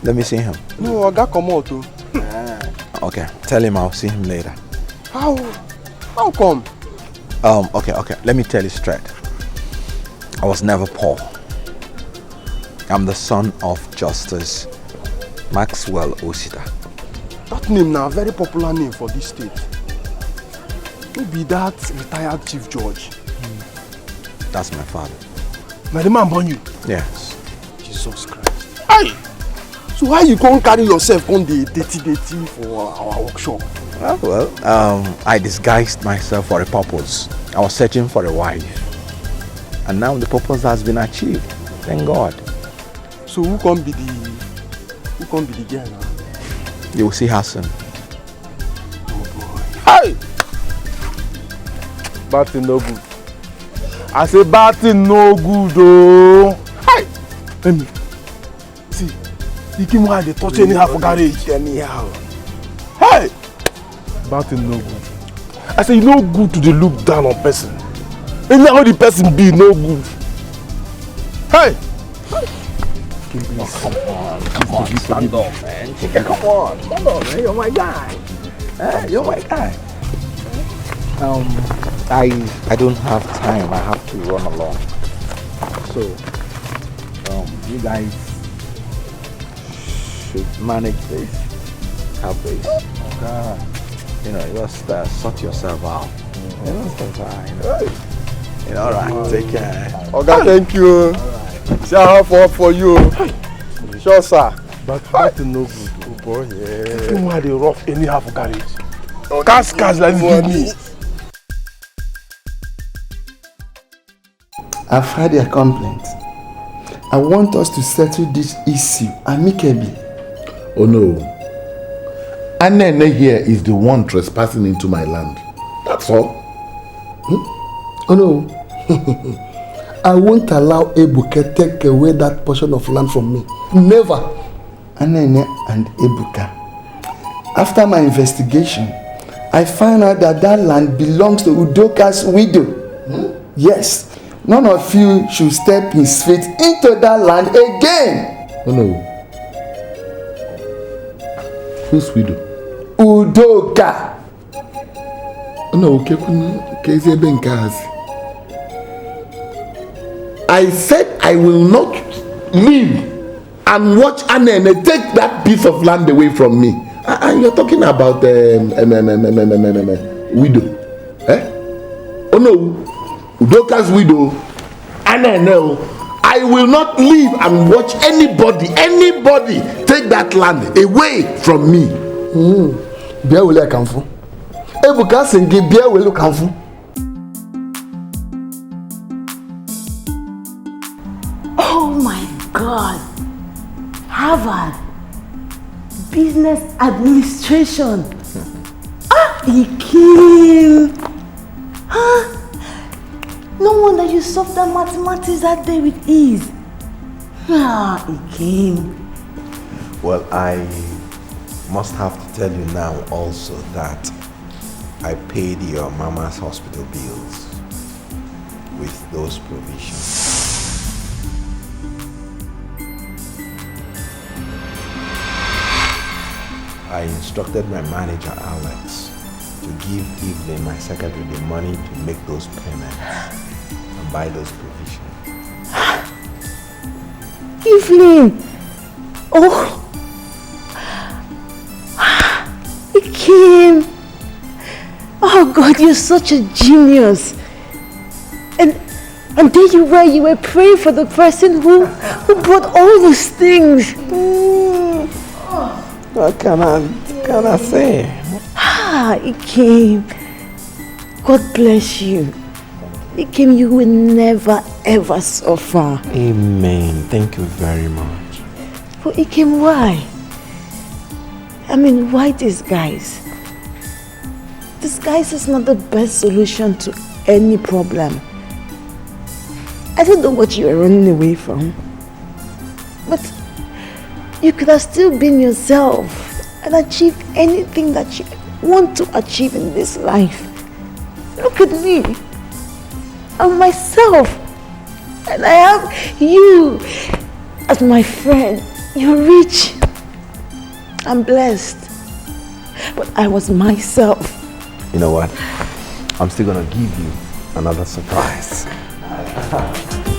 Let me see him. No, Oga come out too. Okay, tell him I'll see him later. How come? Okay, let me tell you straight. I was never poor. I'm the son of Justice Maxwell Osita. That name now a very popular name for this state. Maybe that retired chief judge. That's my father. Now the man born you? Yes. Jesus Christ. Aye! So why you can't carry yourself on the dirty for our workshop? I disguised myself for a purpose. I was searching for a wife. And now the purpose has been achieved. Thank God. So who can be the girl now? You will see her soon. Oh boy. Hey! Bad thing no good. I say bad thing no good oh. Hey! Let me see. You came why they touch anyhow for garage. Anyhow. Hey! Bad thing no good. I say you no good to the look down on person. Anyhow the person be no good. Hey! Come on, stand up, man. Come on, stand up, man. You're my guy. You're my guy. I don't have time. I have to run along. So, you guys should manage this. Have this. Okay. You know, just sort yourself out. You know, it's fine. You know, all right. Take care. Okay, thank you. See I have hope for you. Sure, sir. But that is no good. Oh boy, yeah. You know why they rough anyhow for garage? Cars like this with me. I've heard their complaints. I want us to settle this issue amicably. Oh no. Anene here is the one trespassing into my land. That's all. Oh no. I won't allow Ebuka take away that portion of land from me. Never. Anene and Ebuka. After my investigation, I find out that that land belongs to Udoka's widow. Yes. None of you should step his feet into that land again. Oh no. Whose widow? Udoka. Oh no, I said I will not leave and watch Anene take that piece of land away from me. And you're talking about widow. Eh? Oh no. Udoka's widow, Anene, I will not leave and watch anybody take that land away from me. Bia will I come for? Ebuka Sengi Bia will come for? Oh my God! Harvard Business Administration. Ikim. No wonder you solved that mathematics that day with ease. Ikim. Well, I must have to tell you now also that I paid your mama's hospital bills with those provisions. I instructed my manager, Alex, to give Evelyn, my secretary, the money to make those payments and buy those provisions. Evelyn! Oh! Ikim! Oh God, you're such a genius! And there you were praying for the person who brought all those things. What can I say? Ikim, God bless you. Ikim, you will never ever suffer. Amen. Thank you very much. But Ikim, why? I mean, why disguise? Disguise is not the best solution to any problem. I don't know what you are running away from, but you could have still been yourself and achieved anything that you want to achieve in this life. Look at me. I'm myself. And I have you as my friend. You're rich. I'm blessed. But I was myself. You know what? I'm still gonna give you another surprise.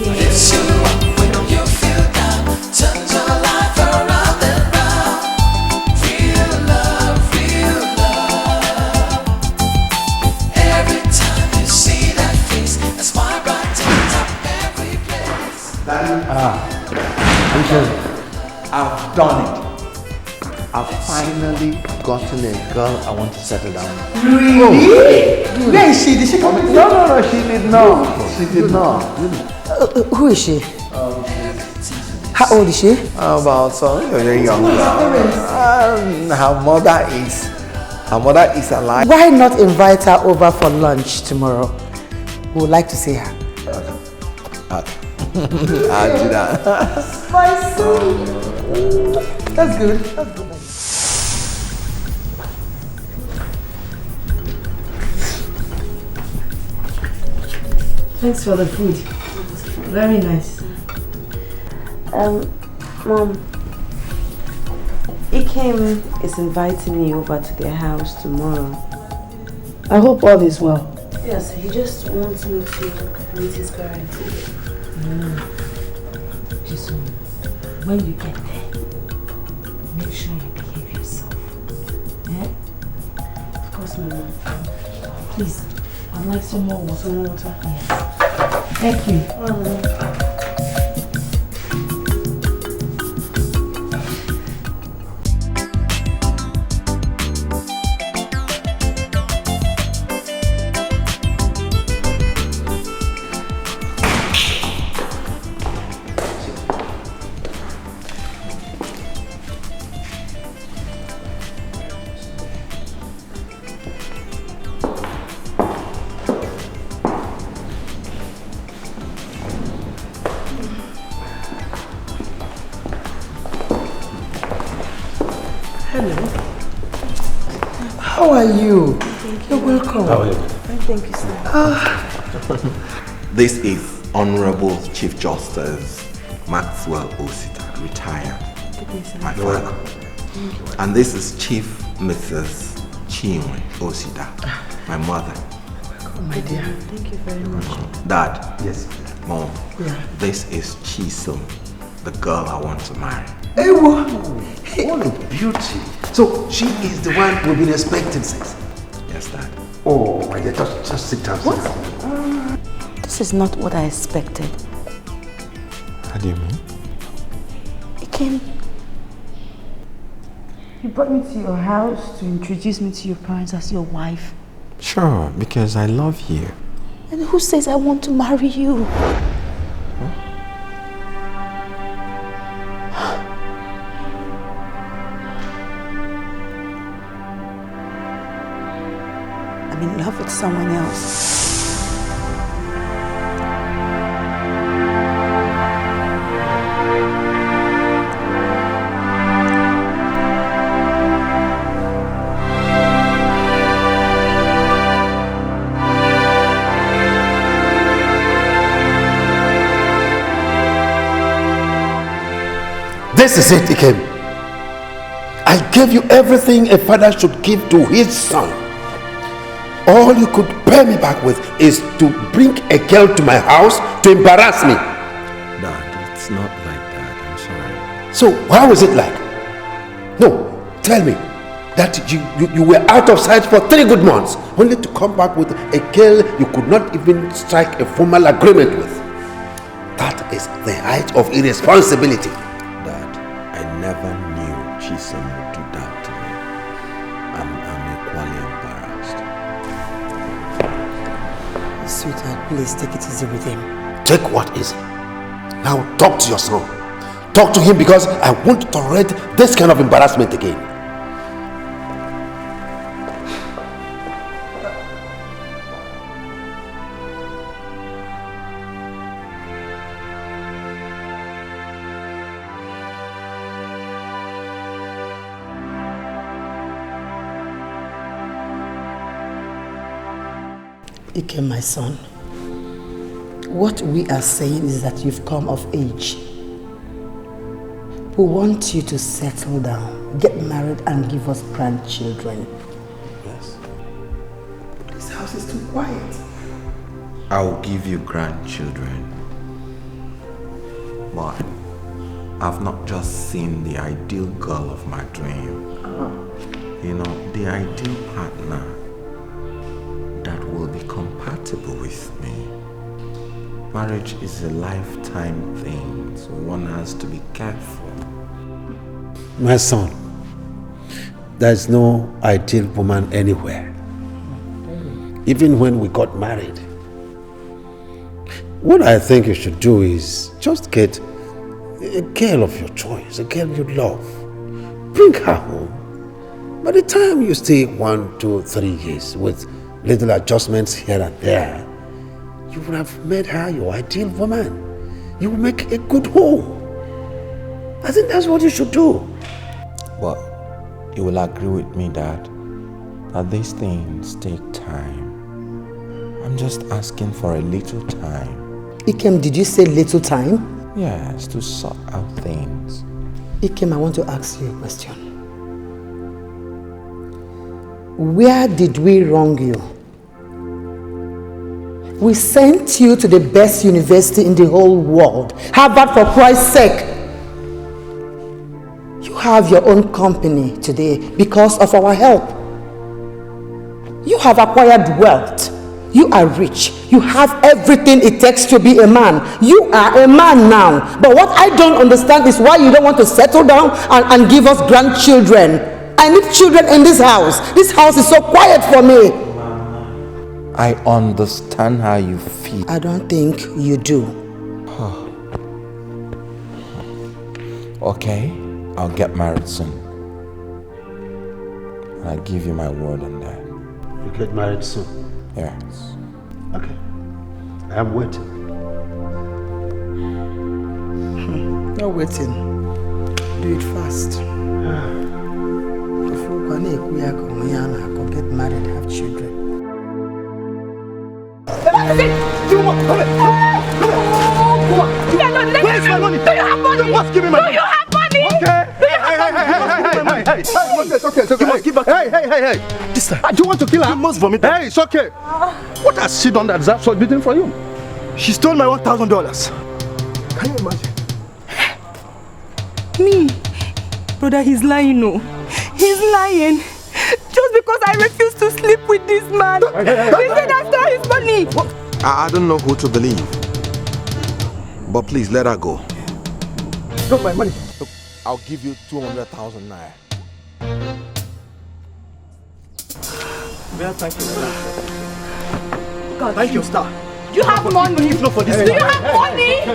It's you when you feel down. Turn your life around and round. Real love, real love. Every time you see that face, a smile brightens up every place. I've done it. I've finally gotten a girl I want to settle down with. Really? Where is she? Did she come? No, she did not. She did not. Who is she? How old is she? About very young. Her mother is alive. Why not invite her over for lunch tomorrow? We would like to see her. I'll do that. Spicy. That's good. That's good. Thanks for the food. Very nice. Mom, Ikem is inviting me over to their house tomorrow. I hope all is well. Yes, he just wants me to meet his parents. Just when you get there, make sure you behave yourself. Yeah? Of course, Mama. Please, I'd like some more water. Some more water? Yes. Thank you. How are you? Thank you. You're welcome. How are you? Thank you, sir. This is Honorable Chief Justice Maxwell Osita, retired. My father. And this is Chief Mrs. Chinwe Osita, my mother. Oh, my dear. Thank you very much. Dad. Yes. Mom. Yeah. This is Chisom, the girl I want to marry. Hey, what a beauty. So she is the one we've been expecting since. Yes, Dad. Oh, my dear, just sit down. Sit down. This is not what I expected. How do you mean? You brought me to your house to introduce me to your parents as your wife. Sure, because I love you. And who says I want to marry you? I'm in love with someone else. This is it, Ikem. I gave you everything a father should give to his son. All you could pay me back with is to bring a girl to my house to embarrass me. Dad, it's not like that. I'm sorry. So how is it like? No, tell me that you were out of sight for 3 good months, only to come back with a girl you could not even strike a formal agreement with. That is the height of irresponsibility. I never knew Chisom would do that to me. I'm equally embarrassed. Sweetheart, please take it easy with him. Take what easy? Now talk to your son. Talk to him because I won't tolerate this kind of embarrassment again. Ike, my son, what we are saying is that you've come of age. We want you to settle down, get married and give us grandchildren. Yes. This house is too quiet. I'll give you grandchildren. But I've not just seen the ideal girl of my dream. You know, the ideal partner that will be compatible with me. Marriage is a lifetime thing, so one has to be careful. My son, there's no ideal woman anywhere. Even when we got married. What I think you should do is just get a girl of your choice, a girl you love. Bring her home. By the time you stay 1, 2, 3 years with little adjustments here and there, you would have made her your ideal woman. You will make a good home. I think that's what you should do. But you will agree with me, Dad, that these things take time. I'm just asking for a little time. Ikem, did you say little time? Yes, to sort out things. Ikem, I want to ask you a question. Where did we wrong you? We sent you to the best university in the whole world, Harvard, for Christ's sake. You have your own company today because of our help. You have acquired wealth. You are rich. You have everything it takes to be a man. You are a man now. But what I don't understand is why you don't want to settle down and give us grandchildren. I need children in this house. This house is so quiet for me. I understand how you feel. I don't think you do. Okay, I'll get married soon. And I give you my word on that. You get married soon? Yes. Okay. I'm waiting. You're waiting. Do it fast. Get married, have children. Where's my money? Do you have money? You must give me my money. Do you have money? Okay. Hey. It's okay. You must give back. Hey. This time. Do you want to kill her? You must vomit. Hey, it's okay. What has she done that deserves such beating for you? She stole my $1,000. Can you imagine? Me? Brother, he's lying, no. He's lying. Just because I refuse to sleep with this man. He said I stole his money. I don't know who to believe. But please let her go. Drop my money. Look, I'll give you 200,000 naira. Well, thank you. God, thank you, star. Do you have money? If not for this, do you have money?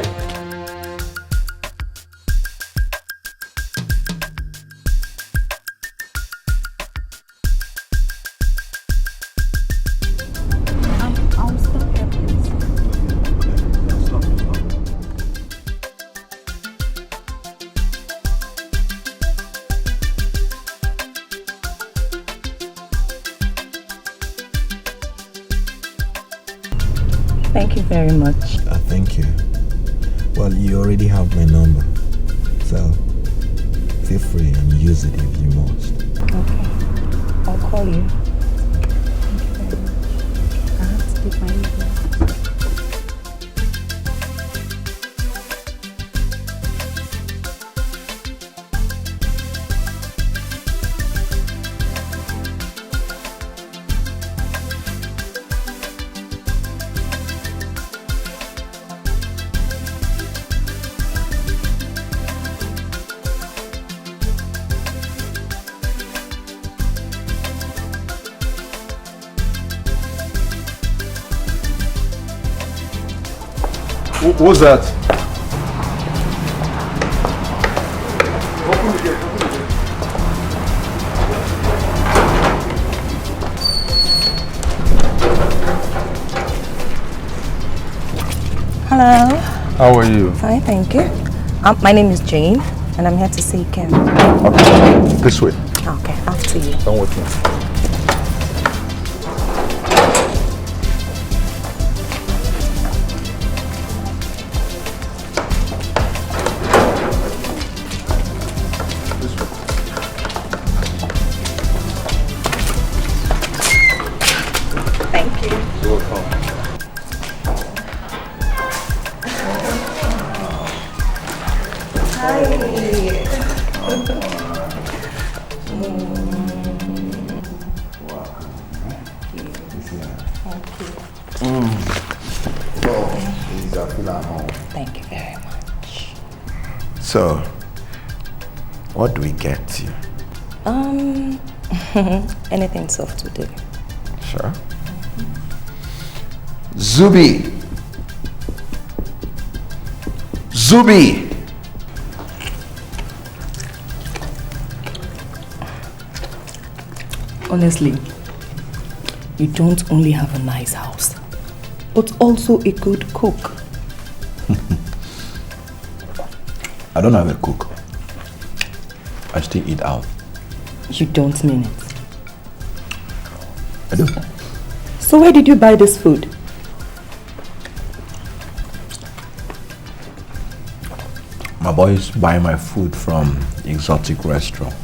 I'll stop here, please. Stop. Thank you very much. Thank you. Well, you already have my number. So, feel free and use it if you must. Okay. I'll call you. Thank you very much. I have to take my leave now. What's that? Open the gate. Hello. How are you? Fine, thank you. My name is Jane, and I'm here to see Ken. Okay. This way. Okay, after you. Come with me. Thank you. You're welcome. Thank you very much. So, what do we get you? Anything soft to do. Sure. Zubi! Honestly, you don't only have a nice house, but also a good cook. I don't have a cook. I still eat out. You don't mean it. I do. So where did you buy this food? My boys buy my food from exotic restaurant.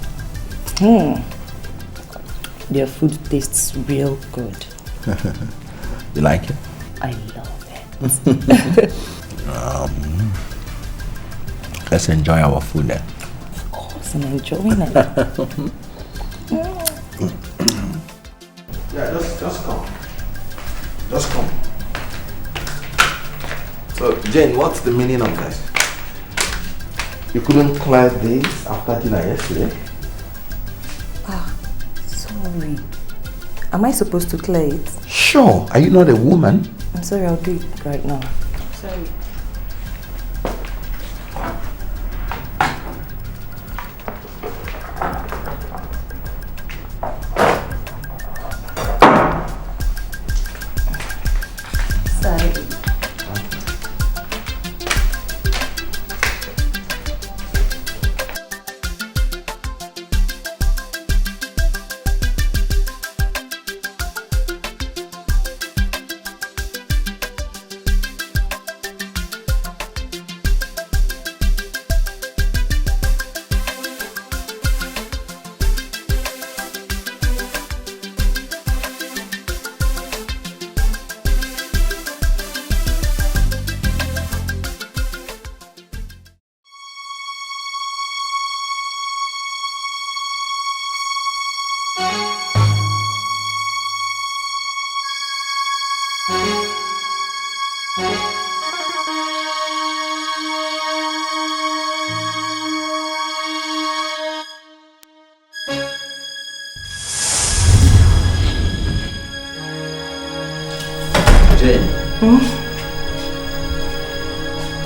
Their food tastes real good. You like it? I love it. Let's enjoy our food then. Of course, I'm enjoying it. Yeah, just come. Just come. So, Jane, what's the meaning of this? You couldn't clear this after dinner yesterday? Sorry. Am I supposed to clear it? Sure. Are you not a woman? I'm sorry, I'll do it right now. Sorry.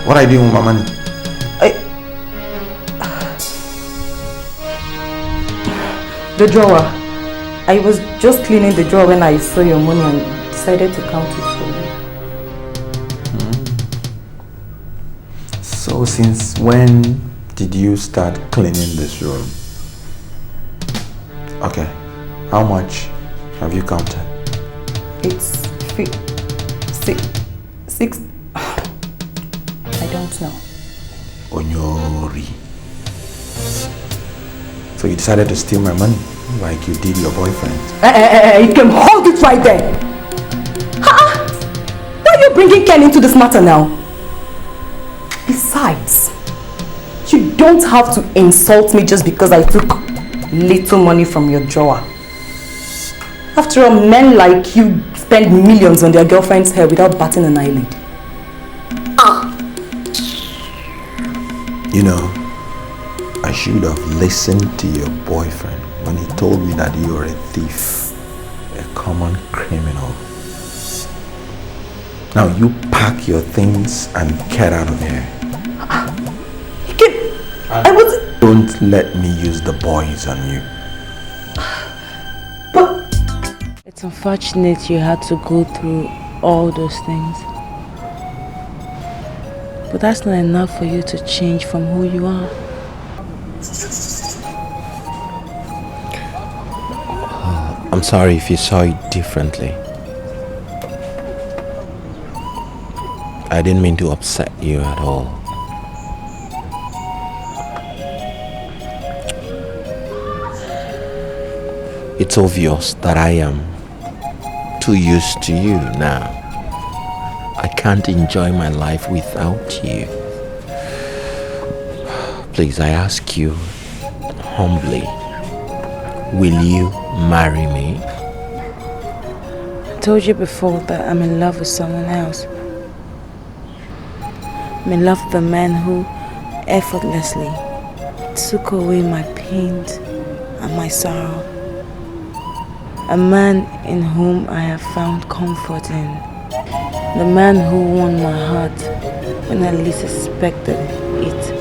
What are you doing with my money? The drawer. I was just cleaning the drawer when I saw your money and decided to count it for you. So since when did you start cleaning this room? Okay, how much have you counted? It's six. I don't know. Onyori. So you decided to steal my money like you did your boyfriend? You can hold it right there. Why are you bringing Ken into this matter now? Besides, you don't have to insult me just because I took little money from your drawer. After all, men like you spend millions on their girlfriend's hair without batting an eyelid. You know, I should have listened to your boyfriend when he told me that you are a thief, a common criminal. Now you pack your things and get out of here. Don't let me use the boys on you. It's unfortunate you had to go through all those things. But that's not enough for you to change from who you are. I'm sorry if you saw it differently. I didn't mean to upset you at all. It's obvious that I am too used to you now. I can't enjoy my life without you. Please, I ask you humbly, will you marry me? I told you before that I'm in love with someone else. I'm in love with a man who effortlessly took away my pain and my sorrow. A man in whom I have found comfort in. The man who won my heart when I least expected it.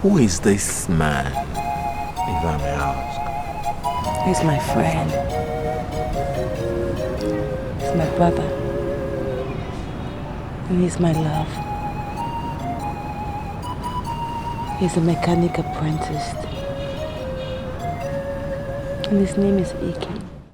Who is this man, if I may ask? He's my friend. He's my brother. And he's my love. He's a mechanic apprentice. And his name is Dikeh.